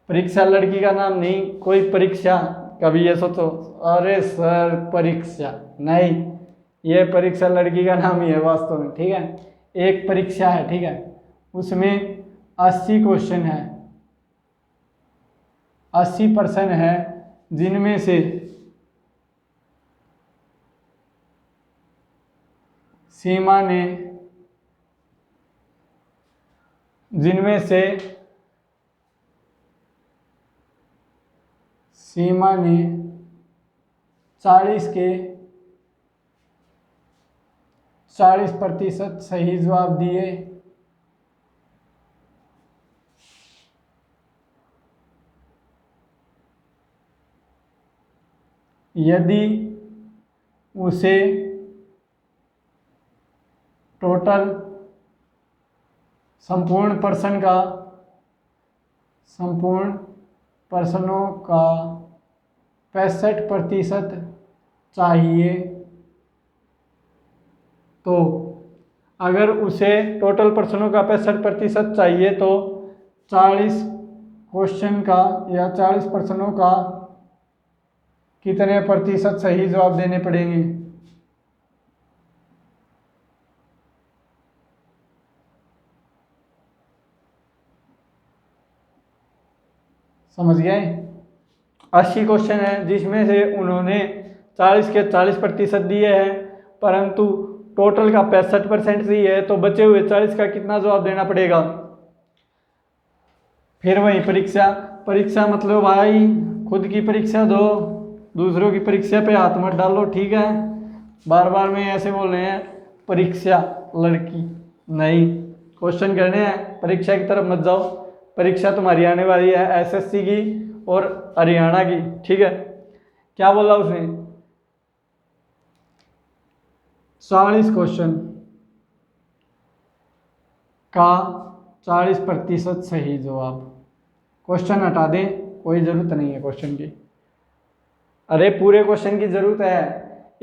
परीक्षा लड़की का नाम नहीं, कोई परीक्षा। कभी ये सोचो अरे सर परीक्षा नहीं, ये परीक्षा लड़की का नाम ही है वास्तव में। ठीक है, एक परीक्षा है, ठीक है, उसमें 80 क्वेश्चन है, 80% है, जिनमें से सीमा ने 40 के 40% सही जवाब दिए। यदि उसे टोटल संपूर्ण प्रश्नों का 65% चाहिए, तो अगर उसे टोटल प्रश्नों का 65% चाहिए तो 40 क्वेश्चन का या 40 प्रश्नों का कितने प्रतिशत सही जवाब देने पड़ेंगे? समझ गए? 80 क्वेश्चन है जिसमें से उन्होंने 40 के 40% दिए हैं, परंतु टोटल का 65% सही है, तो बचे हुए 40 का कितना जवाब देना पड़ेगा? फिर वही परीक्षा मतलब भाई खुद की परीक्षा दो, दूसरों की परीक्षा पे हाथ मत डालो। ठीक है, बार बार में ऐसे बोल रहे हैं परीक्षा लड़की नहीं, क्वेश्चन करने हैं, परीक्षा की तरफ मत जाओ। परीक्षा तुम्हारी आने वाली है एसएससी की और हरियाणा की। ठीक है, क्या बोला उसने? 40 क्वेश्चन का 40% सही जवाब। क्वेश्चन हटा दें, कोई ज़रूरत नहीं है क्वेश्चन की। अरे पूरे क्वेश्चन की ज़रूरत है,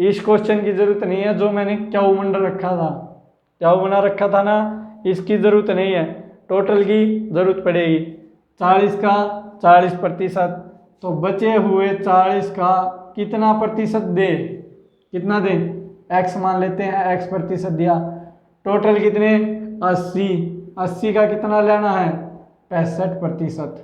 इस क्वेश्चन की ज़रूरत नहीं है जो मैंने क्या बना रखा था, क्या बना रखा था ना, इसकी ज़रूरत नहीं है। टोटल की ज़रूरत पड़ेगी। 40 का 40%, तो बचे हुए 40 का कितना प्रतिशत दे, कितना दे, x मान लेते हैं, x प्रतिशत दिया। टोटल कितने, 80, 80 का कितना लेना है, 65%।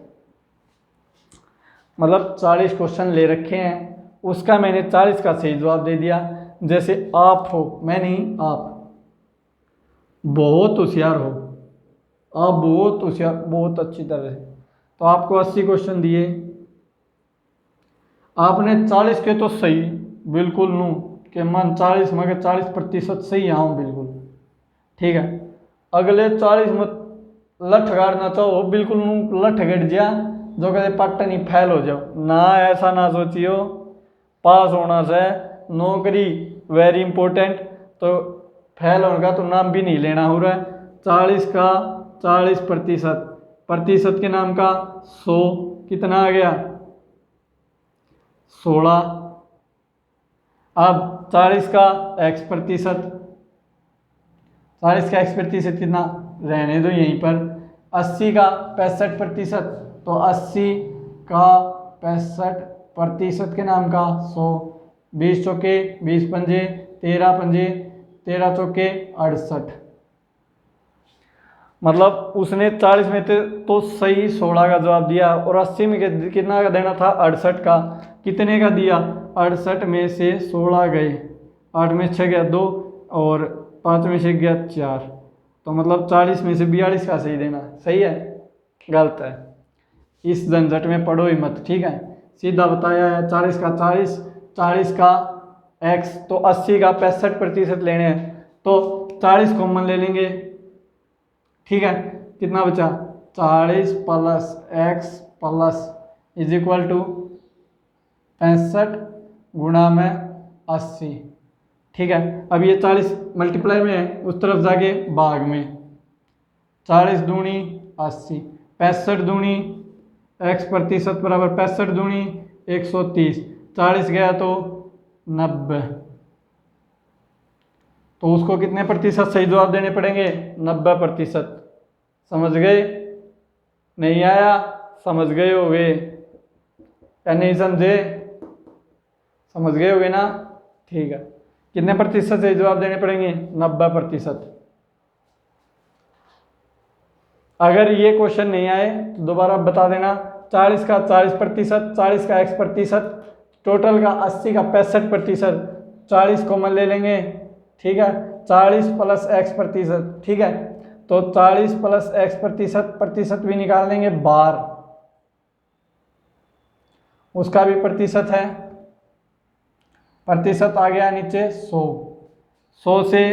मतलब 40 क्वेश्चन ले रखे हैं, उसका मैंने 40 का सही जवाब दे दिया। जैसे आप हो, मैं नहीं, आप बहुत होशियार हो, आप बहुत होशियार, बहुत अच्छी तरह से, तो आपको 80 क्वेश्चन दिए, आपने 40 के तो सही बिल्कुल नू के मन 40 मगर 40% सही आऊँ बिल्कुल, ठीक है। अगले 40 मत लठ गाड़ना चाहो बिल्कुल नू लठ गड़ जा, जो कहते पट्ट नहीं फेल हो जाओ ना, ऐसा ना सोचियो। पास होना से नौकरी वेरी इंपॉर्टेंट, तो फेल होने का तो नाम भी नहीं लेना हो रहा है। 40 का 40%, प्रतिशत के नाम का 100, कितना आ गया, 16। अब 40 का x%, 40 का x% कितना, रहने दो यहीं पर। 80 का 65%, तो 80 का 65% के नाम का 100, 20 चौके 20 पंजे, 13 पंजे, 13 चौके 68। मतलब उसने 40 में तो सही 16 का जवाब दिया, और 80 में कितना का देना था, 68 का। कितने का दिया, 68 में से 16 गए, 8 में 6 गया 2, और 5 में से गया 4, तो मतलब 40 में से 42 का सही देना। सही है, गलत है, इस झंझट में पड़ो ही मत, ठीक है। सीधा बताया है, 40 का 40, 40 का x, तो 80 का 65% लेने हैं, तो 40 कॉमन ले लेंगे, ठीक है। कितना बचा, 40 plus x plus is equal to 65 गुणा में 80, ठीक है। अब ये 40 मल्टीप्लाई में है, उस तरफ जाके भाग में, 40 दूनी 80, 65 दूनी x% बराबर 65 दूनी 130, 40 गया तो 90, तो उसको कितने प्रतिशत सही जवाब देने पड़ेंगे, 90%। समझ गए, नहीं आया, समझ गए होगे या नहीं समझे, समझ गए होगे ना, ठीक है। कितने प्रतिशत सही जवाब देने पड़ेंगे, 90%। अगर ये क्वेश्चन नहीं आए तो दोबारा बता देना। 40 का 40%, 40 का x%, टोटल का 80 का 65%, 40 कॉमन ले लेंगे, ठीक है। 40 प्लस x%, ठीक है, तो 40 प्लस x%, प्रतिशत भी निकाल देंगे बार, उसका भी प्रतिशत है, प्रतिशत आ गया नीचे 100, 100 से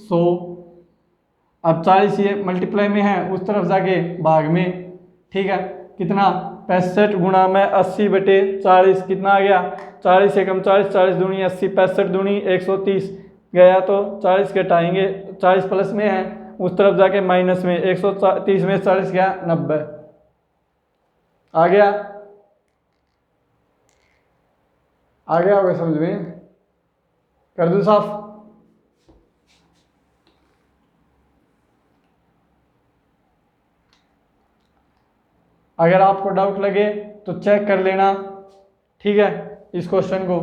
100। अब 40 ये मल्टीप्लाई में है, उस तरफ जाके भाग में, ठीक है। कितना, 65 गुणा में 80/40, कितना आ गया, 40 से कम 40, 40 दूनी 80, 65 दूनी 130 गया, तो 40 घटाएंगे, 40 प्लस में है, उस तरफ जाके माइनस में, 130 में 40 गया 90, आ गया, आ गया होगा समझ में, कर दूं साफ। अगर आपको डाउट लगे तो चेक कर लेना, ठीक है। इस क्वेश्चन को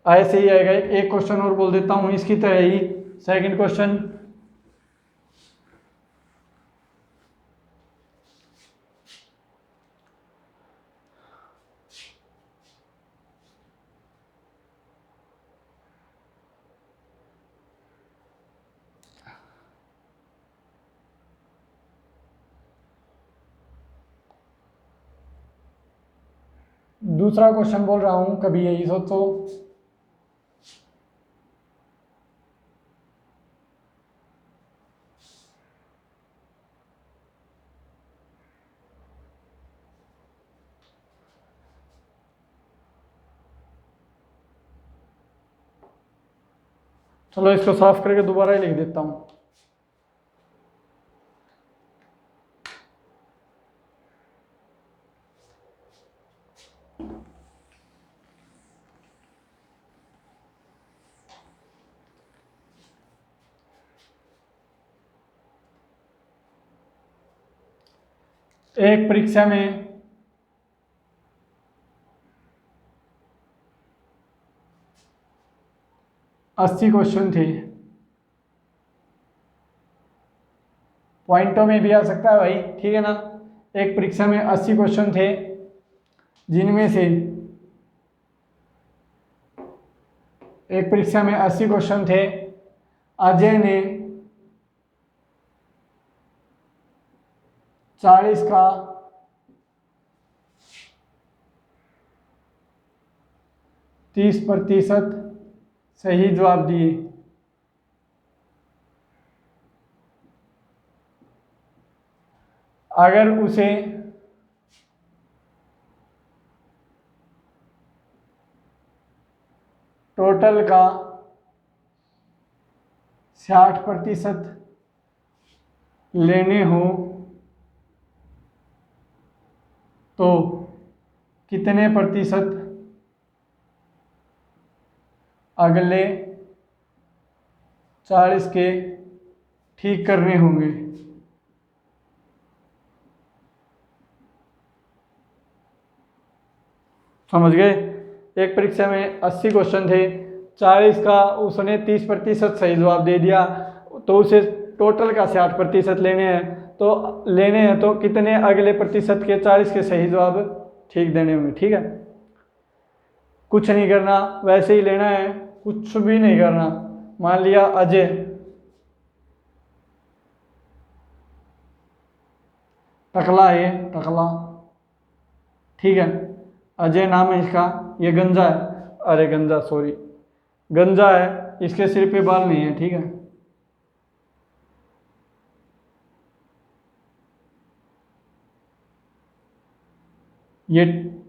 ऐसे ही आएगा। एक क्वेश्चन और बोल देता हूं इसकी तरह ही, सेकंड क्वेश्चन, दूसरा क्वेश्चन बोल रहा हूं, कभी यही सोचो, चलो इसको साफ करके दोबारा ही लिख देता हूं। एक परीक्षा में 80 क्वेश्चन थे। पॉइंटों में भी आ सकता है भाई, ठीक है ना। एक परीक्षा में 80 क्वेश्चन थे, जिनमें से एक परीक्षा में 80 क्वेश्चन थे। अजय ने 40 का 30% सही जवाब दिए। अगर उसे टोटल का 60% लेने हो तो कितने प्रतिशत अगले 40 के ठीक करने होंगे। समझ गए। एक परीक्षा में 80 क्वेश्चन थे, 40 का उसने 30% सही जवाब दे दिया, तो उसे टोटल का 60% लेने हैं, तो कितने अगले प्रतिशत के 40 के सही जवाब ठीक देने होंगे। ठीक है, कुछ नहीं करना, वैसे ही लेना है, कुछ भी नहीं करना। मान लिया अजय टकला है, टकला, ठीक है, अजय नाम है इसका, ये गंजा है, अरे गंजा सॉरी, गंजा है, इसके सिर पे बाल नहीं है, ठीक है। ये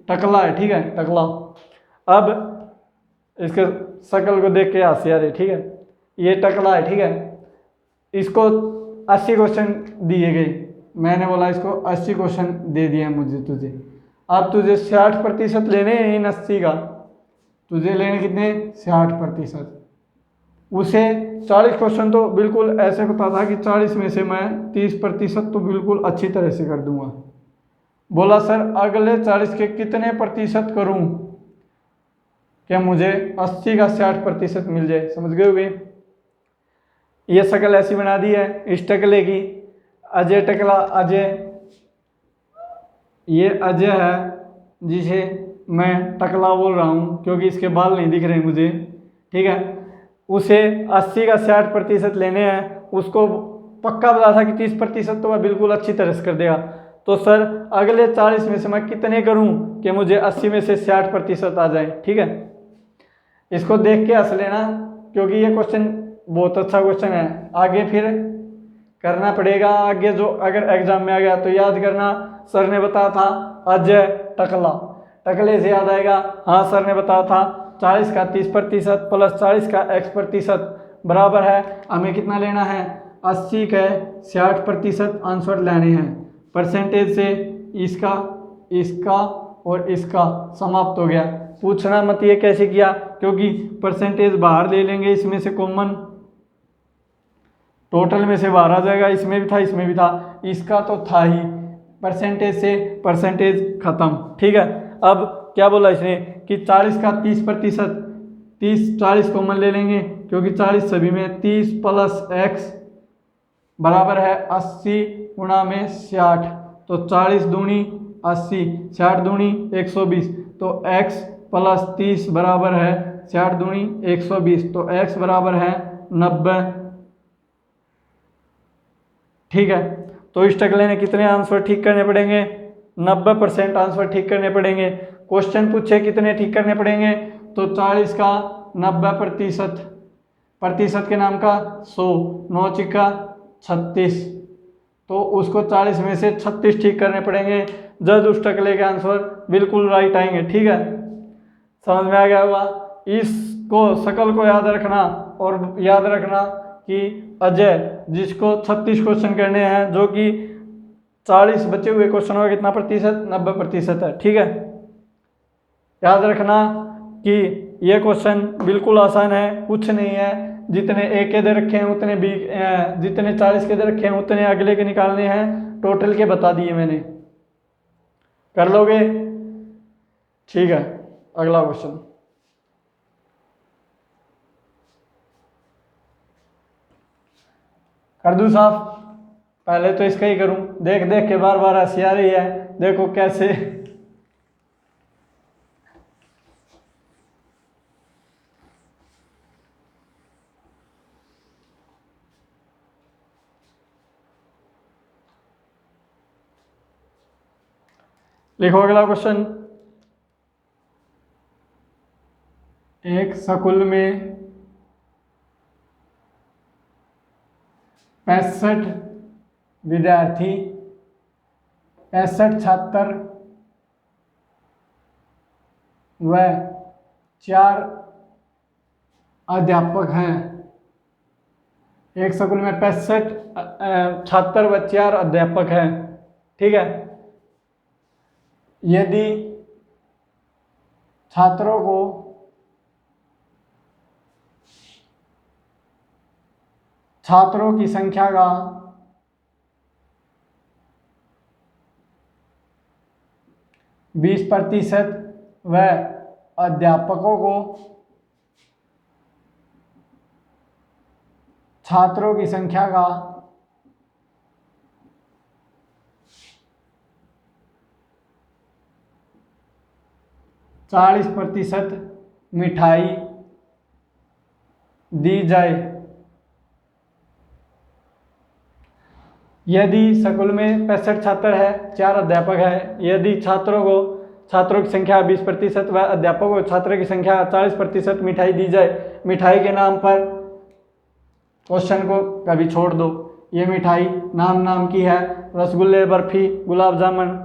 टकला है, ठीक है, टकला। अब इसके शक्ल को देख के हंसी आ रही, ठीक है। ये टकला है, ठीक है, इसको 80 क्वेश्चन दिए गए, मैंने बोला इसको 80 क्वेश्चन दे दिए मुझे, तुझे अब तुझे 60% लेने हैं इन 80 का, तुझे लेने कितने 60%। उसे 40 क्वेश्चन तो बिल्कुल ऐसे पता था कि 40 में से मैं 30% तो बिल्कुल अच्छी तरह से कर दूंगा। बोला सर अगले 40 के कितने प्रतिशत करूं क्या मुझे 80 का 60% मिल जाए। समझ गए होगे। ये शक्ल ऐसी बना दी है इस टकले की, अजय टकला, अजय, ये अजय है जिसे मैं टकला बोल रहा हूँ क्योंकि इसके बाल नहीं दिख रहे मुझे, ठीक है। उसे 80 का 60% लेने हैं, उसको पक्का पता था कि 30% तो वह बिल्कुल अच्छी तरह से कर देगा। तो सर अगले 40 में से मैं कितने करूं कि मुझे 80 में से 60% आ जाए, ठीक है। इसको देख के हंस लेना क्योंकि ये क्वेश्चन बहुत अच्छा क्वेश्चन है, आगे फिर करना पड़ेगा। आगे जो अगर एग्जाम में आ गया तो याद करना, सर ने बताया था अजय टकला, टकले से याद आएगा, हाँ सर ने बताया था 40 का 30% प्लस 40 का x% बराबर है, हमें कितना लेना है 80 के 60% आंसर लेने हैं। परसेंटेज से इसका, इसका और इसका समाप्त हो गया। पूछना मत ये कैसे किया, क्योंकि परसेंटेज बाहर ले लेंगे, इसमें से कॉमन टोटल में से बाहर आ जाएगा, इसमें भी था इसमें भी था, इसका तो था ही, परसेंटेज से परसेंटेज खत्म, ठीक है। अब क्या बोला इसने कि 40 का 30%, 40 कॉमन ले लेंगे क्योंकि 40 सभी में, 30 प्लस x बराबर है 80 गुणा में 60, तो 40 दूनी 80, 60 दूनी 120, तो x प्लस 30 बराबर है 60 दूनी 120, तो x बराबर है 90, ठीक है। तो इस टकले ने कितने आंसर ठीक करने पड़ेंगे 90% आंसर ठीक करने पड़ेंगे। क्वेश्चन पूछे कितने ठीक करने पड़ेंगे, तो 40 का 90%, प्रतिशत के नाम का 100, 9 चिक्का 36, तो उसको 40 में से 36 ठीक करने पड़ेंगे, जब उस टकले के आंसर बिल्कुल राइट आएंगे, ठीक है। समझ में आ गया होगा। इसको शकल को याद रखना और याद रखना कि अजय जिसको 36 क्वेश्चन करने हैं, जो कि 40 बचे हुए क्वेश्चनों का कितना प्रतिशत 90% है, ठीक है। याद रखना कि ये क्वेश्चन बिल्कुल आसान है, कुछ नहीं है, जितने ए के दे रखे हैं उतने बी, जितने 40 के दे रखे हैं उतने अगले के निकालने हैं, टोटल के बता दिए मैंने, कर लोगे? ठीक है, अगला क्वेश्चन। कर दूं साफ? पहले तो इसका ही करूं, देख देख के बार बार हंसी आ रही है, देखो कैसे। लिखो अगला क्वेश्चन। एक स्कूल में 65 विद्यार्थी, 65 छात्र व 4 अध्यापक हैं। एक स्कूल में 65 छात्र व 4 अध्यापक हैं, ठीक है। यदि छात्रों को छात्रों की संख्या का 20% व अध्यापकों को छात्रों की संख्या का 40% मिठाई दी जाए। यदि स्कूल में 65 छात्र है, 4 अध्यापक है, यदि छात्रों की संख्या 20% व अध्यापकों को छात्रों की संख्या 40% मिठाई दी जाए। मिठाई के नाम पर क्वेश्चन को कभी छोड़ दो। ये मिठाई नाम नाम की है, रसगुल्ले, बर्फी, गुलाब जामुन,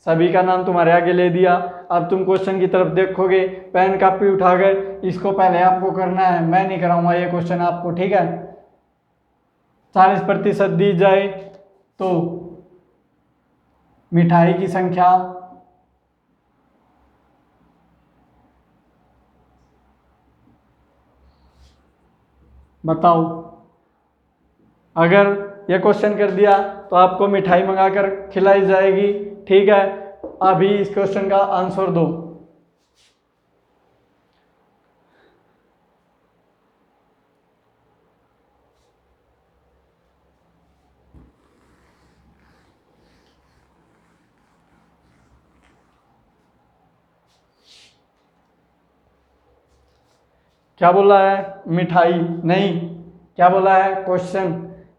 सभी का नाम तुम्हारे आगे ले दिया। अब तुम क्वेश्चन की तरफ देखोगे, पेन कापी उठाकर इसको पहले आपको करना है, मैं नहीं कराऊंगा ये क्वेश्चन आपको, ठीक है। 40% दी जाए तो मिठाई की संख्या बताओ। अगर ये क्वेश्चन कर दिया तो आपको मिठाई मंगाकर खिलाई जाएगी, ठीक है। अभी इस क्वेश्चन का आंसर दो। क्या बोला है? मिठाई नहीं, क्या बोला है क्वेश्चन?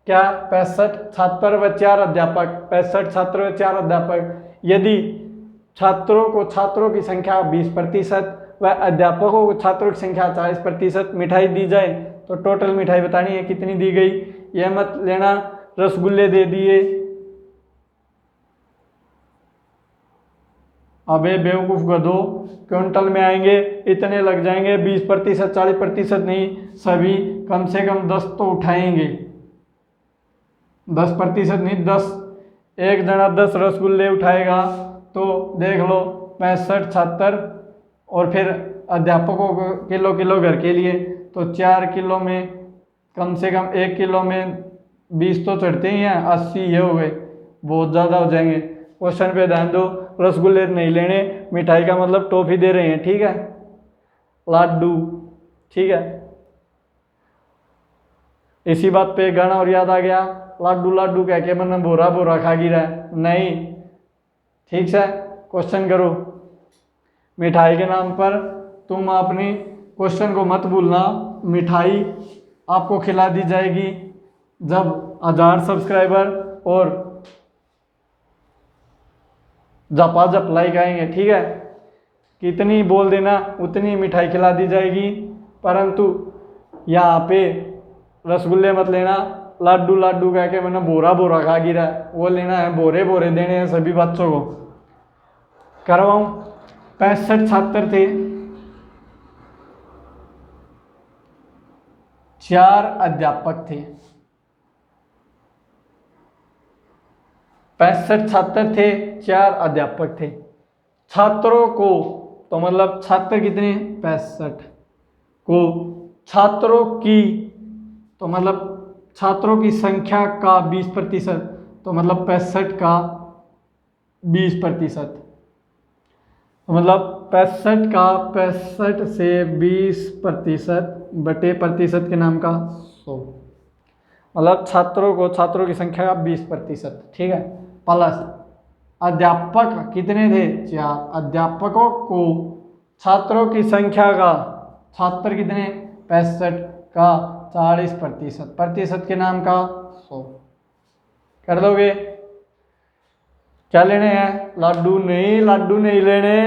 क्या 65 छात्र व 4 अध्यापक, 65 छात्र व 4 अध्यापक। यदि छात्रों की संख्या 20% व अध्यापकों को छात्रों की संख्या 40% मिठाई दी जाए तो टोटल मिठाई बतानी है कितनी दी गई। यह मत लेना रसगुल्ले दे दिए, अबे बेवकूफ गधो, क्विंटल में आएंगे, इतने लग जाएंगे। 20%, 40% नहीं, सभी कम से कम 10 तो उठाएंगे। 10% नहीं, 10, एक जना 10 रसगुल्ले उठाएगा तो देख लो 65 छात्र और फिर अध्यापकों को किलो किलो घर के लिए, तो 4 किलो में कम से कम 1 किलो में 20 तो चढ़ते ही हैं, 80 ये हो गए, बहुत ज़्यादा हो जाएंगे। क्वेश्चन पे ध्यान दो, रसगुल्ले नहीं लेने, मिठाई का मतलब टॉफी दे रहे हैं, ठीक है, लाडू, ठीक है। इसी बात पे गाना और याद आ गया, लाडू लाडू कह के मन बोरा बोरा खा गिरा नहीं, ठीक है। क्वेश्चन करो, मिठाई के नाम पर तुम अपनी क्वेश्चन को मत भूलना। मिठाई आपको खिला दी जाएगी जब 1000 सब्सक्राइबर और झपाझप लाइक आएंगे, ठीक है। कितनी बोल देना उतनी मिठाई खिला दी जाएगी, परंतु यहाँ पे रसगुल्ले मत लेना, लाडू लाडू कह के मैंने बोरा बोरा खा गिरा, वो लेना है, बोरे बोरे देने हैं सभी बच्चों को। करवाऊं? 65 छात्र थे, 4 अध्यापक थे। 65 छात्र थे, 4 अध्यापक थे। छात्रों को तो मतलब छात्र कितने? 65 को, छात्रों की तो मतलब छात्रों की संख्या का 20% तो मतलब 65 का 20%, मतलब 65 का 65 से 20% बटे प्रतिशत के नाम का 100, मतलब छात्रों की संख्या का 20%, ठीक है। प्लस अध्यापक कितने थे, 4, अध्यापकों को छात्रों की संख्या का, छात्र कितने 65 का 40%, प्रतिशत के नाम का 100 कर दोगे। क्या लेने हैं, लाडू नहीं लेने,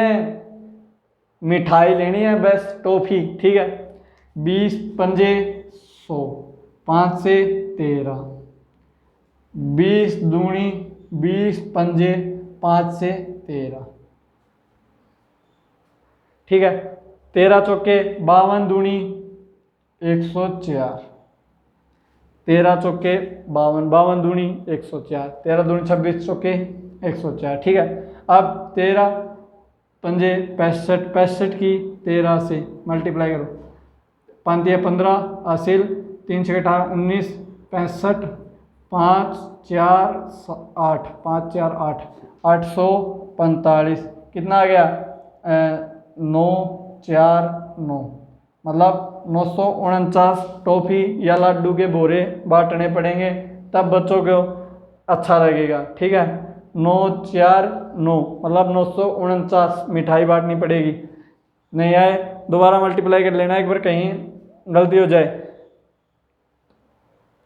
मिठाई लेनी है बस, टॉफी, ठीक है। 20 पंजे 100, 5 से 13, 20 दूनी 20 पंजे 5 से 13, ठीक है। 13 चौके 52 दूनी 104, 13 चौके 52, 52 दूनी 104, 13 दूनी 26 चौके 104, ठीक है। अब 13 पंजे 65, 65 की 13 से मल्टीप्लाई करो, 5 दिया 15, हासिल 3 6 18 19, 65 5 4 8, 5 4 8, 845, कितना आ गया 9 4 9, मतलब 949 टॉफी या लड्डू के बोरे बांटने पड़ेंगे, तब बच्चों को अच्छा लगेगा, ठीक है। 9 4 9 मतलब 949 मिठाई बांटनी पड़ेगी। नहीं आए दोबारा मल्टीप्लाई कर लेना एक बार, कहीं गलती हो जाए।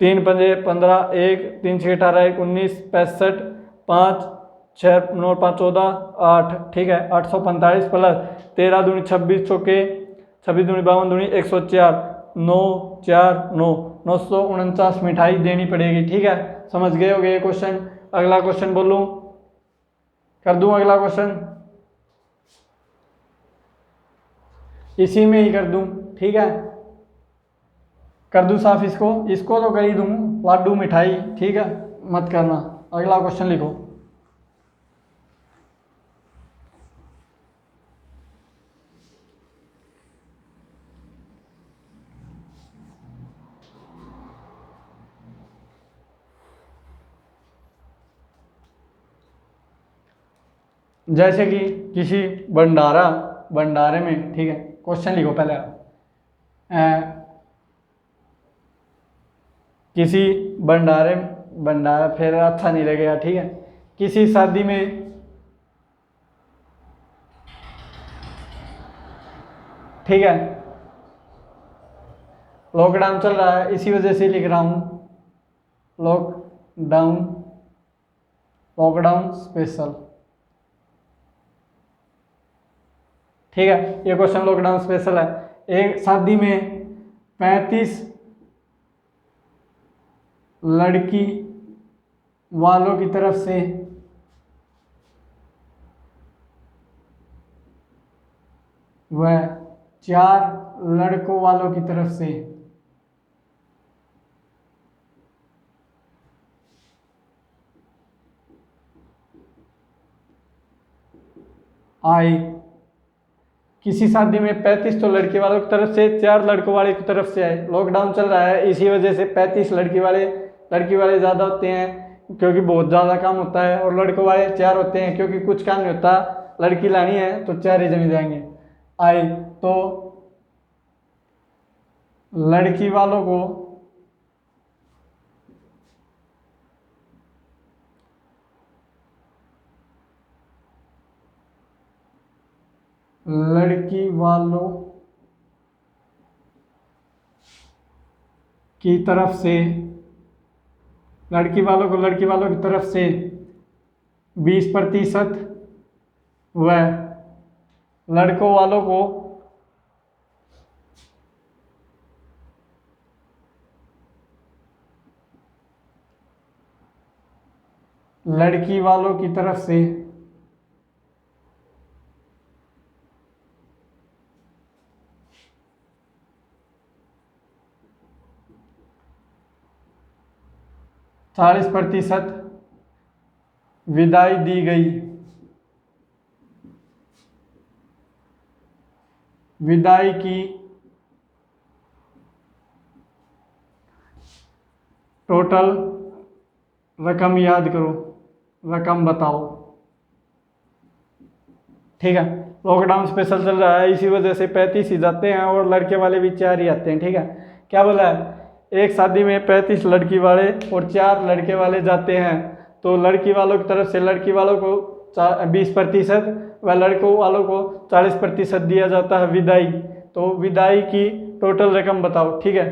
3 पंजे 15, 1 3 6 18 1 19, 65 5 6 9 5 14 8, ठीक है। 845 प्लस 13 दूनी 26 चौके 26 दूनी 52 दूनी 104, 9 4 9, 949 मिठाई देनी पड़ेगी, ठीक है। समझ गए होगे ये क्वेश्चन। अगला क्वेश्चन बोलूं, कर दूं अगला क्वेश्चन, इसी में ही कर दूं, ठीक है। कर दूं साफ, इसको तो कर ही दूं, लाडू मिठाई, ठीक है, मत करना। अगला क्वेश्चन लिखो। जैसे कि किसी भंडारे में, ठीक है, क्वेश्चन लिखो पहले आप। किसी भंडारा फिर अच्छा नहीं लगेगा, ठीक है। किसी शादी में, ठीक है, लॉकडाउन चल रहा है इसी वजह से लिख रहा हूं, लॉकडाउन स्पेशल, ठीक है। ये क्वेश्चन लॉकडाउन स्पेशल है। एक शादी में 35 लड़की वालों की तरफ से व 4 लड़कों वालों की तरफ से आए। किसी शादी में 35 तो लड़के वालों की तरफ से, 4 लड़कों वाले की तरफ से आए। लॉकडाउन चल रहा है इसी वजह से 35 लड़की वाले ज़्यादा होते हैं क्योंकि बहुत ज़्यादा काम होता है, और लड़कों वाले 4 होते हैं क्योंकि कुछ काम नहीं होता, लड़की लानी है तो 4 ही जने जाएंगे। आए तो लड़की वालों को लड़की वालों की तरफ से, लड़की वालों की तरफ से 20% व लड़कों वालों को लड़की वालों की तरफ से 40% विदाई दी गई। विदाई की टोटल रकम याद करो, रकम बताओ, ठीक है, लॉकडाउन स्पेशल चल रहा है, इसी वजह से 35 ही जाते हैं और लड़के वाले भी 4 ही आते हैं। ठीक है, क्या बोला है, एक शादी में 35 लड़की वाले और 4 लड़के वाले जाते हैं, तो लड़की वालों की तरफ से लड़की वालों को 20% व लड़कों वालों को 40% दिया जाता है विदाई। तो विदाई की टोटल रकम बताओ। ठीक है,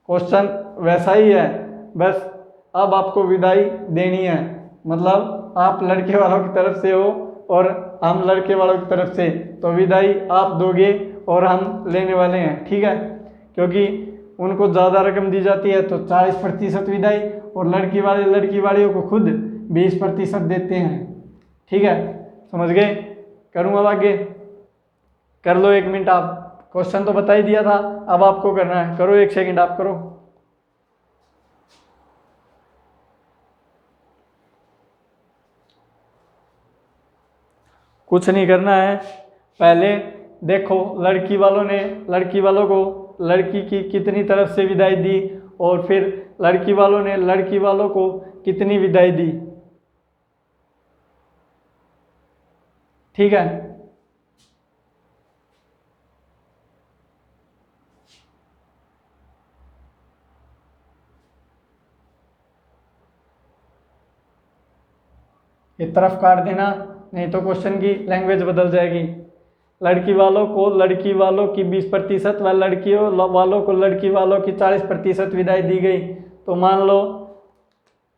क्वेश्चन वैसा ही है, बस अब आपको विदाई देनी है, मतलब आप लड़के वालों की तरफ से हो और हम लड़के वालों की तरफ से, तो विदाई आप दोगे और हम लेने वाले हैं। ठीक है, क्योंकि उनको ज़्यादा रकम दी जाती है तो 40% विदाई, और लड़की वालियों को खुद 20% देते हैं। ठीक है, समझ गए? करूँ अब आगे? कर लो 1 मिनट आप, क्वेश्चन तो बता ही दिया था, अब आपको करना है, करो 1 सेकंड आप करो। कुछ नहीं करना है, पहले देखो लड़की वालों को लड़की की कितनी तरफ से विदाई दी, और फिर लड़की वालों ने लड़की वालों को कितनी विदाई दी। ठीक है, एक तरफ काट देना, नहीं तो क्वेश्चन की लैंग्वेज बदल जाएगी। लड़की वालों को लड़की वालों की 20% व लड़कियों वालों को लड़की वालों की 40% विदाई दी गई। तो मान लो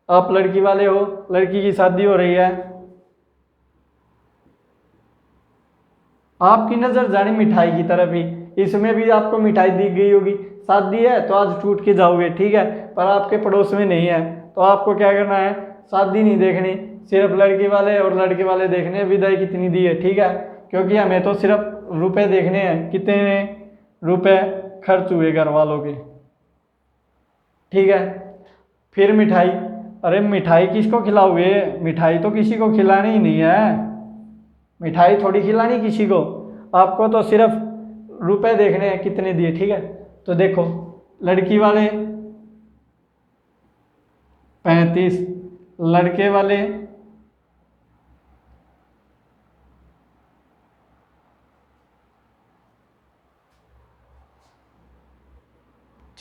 आप लड़की वाले हो, लड़की की शादी हो रही है, आपकी नज़र जानी मिठाई की तरफ ही, इसमें भी आपको मिठाई दी गई होगी, शादी है तो आज टूट के जाओगे। ठीक है, पर आपके पड़ोस में नहीं है, तो आपको क्या करना है, शादी नहीं देखनी, सिर्फ लड़की वाले और लड़के वाले देखने हैं विदाई कितनी दी है। ठीक है, क्योंकि हमें तो सिर्फ रुपए देखने हैं, कितने रुपए खर्च हुए घर वालों के। ठीक है, फिर मिठाई, अरे मिठाई किसको खिलाओगे, मिठाई तो किसी को खिलानी ही नहीं है, मिठाई थोड़ी खिलानी किसी को, आपको तो सिर्फ रुपए देखने हैं कितने दिए। ठीक है, तो देखो लड़की वाले 35, लड़के वाले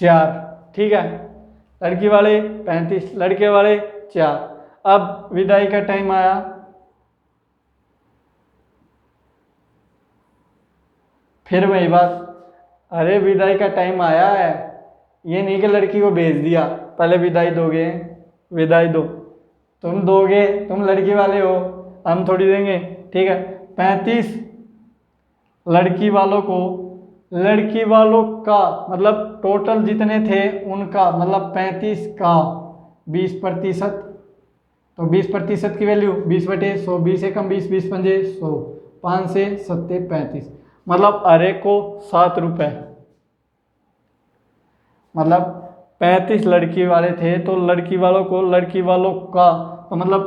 4। ठीक है, लड़की वाले 35, लड़के वाले 4। अब विदाई का टाइम आया, फिर वही बात, अरे विदाई का टाइम आया है, ये नहीं कि लड़की को भेज दिया, पहले विदाई दोगे, विदाई दो, तुम दोगे, तुम लड़की वाले हो, हम थोड़ी देंगे। ठीक है, 35 लड़की वालों को, लड़की वालों का मतलब टोटल जितने थे उनका, मतलब 35 का 20%, तो 20% की वैल्यू 20/100, 20 एकम 20, 20 पंजे 100, 5 से 7 35, मतलब अरे को 7 रुपये, मतलब 35 लड़की वाले थे तो लड़की वालों को लड़की वालों का, तो मतलब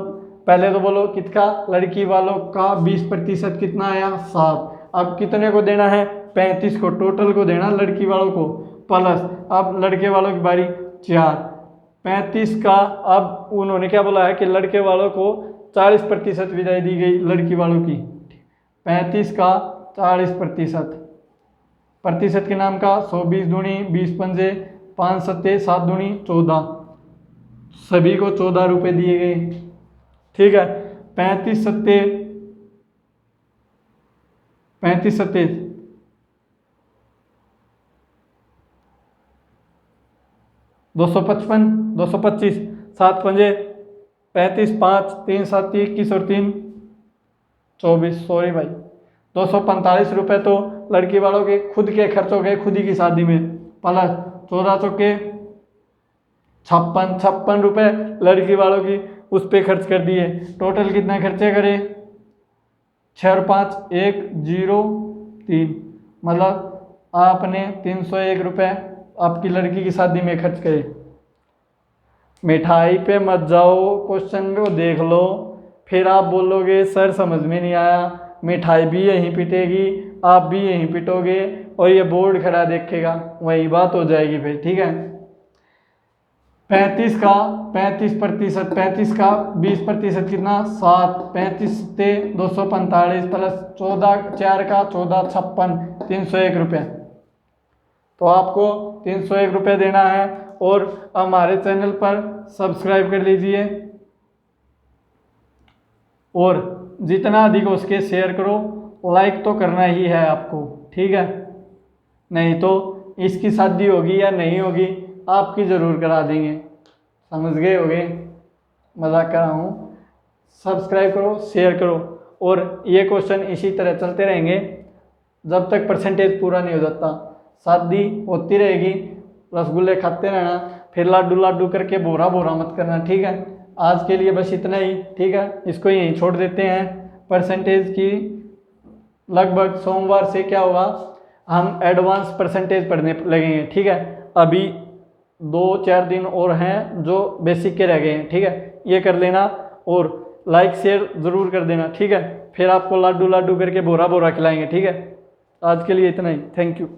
पहले तो बोलो कितना, लड़की वालों का 20% कितना आया 7, अब कितने को देना है 35 को, टोटल को देना लड़की वालों को, प्लस अब लड़के वालों की बारी 4, 35 का, अब उन्होंने क्या बोला है कि लड़के वालों को 40% विदाई दी गई लड़की वालों की, 35 का 40%, प्रतिशत के नाम का 100, 20 दूनी 20 पंजे 5 सत्ते 7 दूनी 14, सभी को 14 रुपये दिए गए। ठीक है, 35 सत्ते 255, 225, 7 पंजे 35, 5 3 7 21 और 3 24, सॉरी भाई 245 रुपये तो लड़की वालों के खुद के खर्च हो गए, खुद ही की शादी में, प्लस 14 चौके 56 रुपये लड़की वालों की उस पर खर्च कर दिए। टोटल कितना खर्चे करे, 6 और 5 1 0 3, मतलब आपने 301 रुपये आपकी लड़की की शादी में खर्च करे। मिठाई पे मत जाओ, क्वेश्चन को देख लो, फिर आप बोलोगे सर समझ में नहीं आया, मिठाई भी यहीं पिटेगी, आप भी यहीं पिटोगे और ये बोर्ड खड़ा देखेगा, वही बात हो जाएगी फिर। ठीक है, 35 का 35%, 35 का 20% कितना 7, 35 से 245 प्लस 14, 4 का 14, 56, 301 रुपये। तो आपको 301 रुपये देना है और हमारे चैनल पर सब्सक्राइब कर लीजिए और जितना अधिक हो सके शेयर करो, लाइक तो करना ही है आपको, ठीक है। नहीं तो इसकी शादी होगी या नहीं होगी आपकी ज़रूर करा देंगे, समझ गए होगे, मजाक कर रहा हूँ। सब्सक्राइब करो, शेयर करो और ये क्वेश्चन इसी तरह चलते रहेंगे जब तक परसेंटेज पूरा नहीं हो जाता। शादी होती रहेगी, रसगुल्ले खाते रहना, फिर लाडू लाडू करके बोरा बोरा मत करना, ठीक है। आज के लिए बस इतना ही, ठीक है, इसको यहीं छोड़ देते हैं। परसेंटेज की लगभग सोमवार से क्या होगा, हम एडवांस परसेंटेज पढ़ने लगेंगे, ठीक है। अभी 2-4 दिन और हैं जो बेसिक के रह गए हैं, ठीक है, ये कर लेना और लाइक शेयर ज़रूर कर देना, ठीक है। फिर आपको लाडू लाडू करके बोरा बोरा खिलाएंगे, ठीक है। आज के लिए इतना ही, थैंक यू।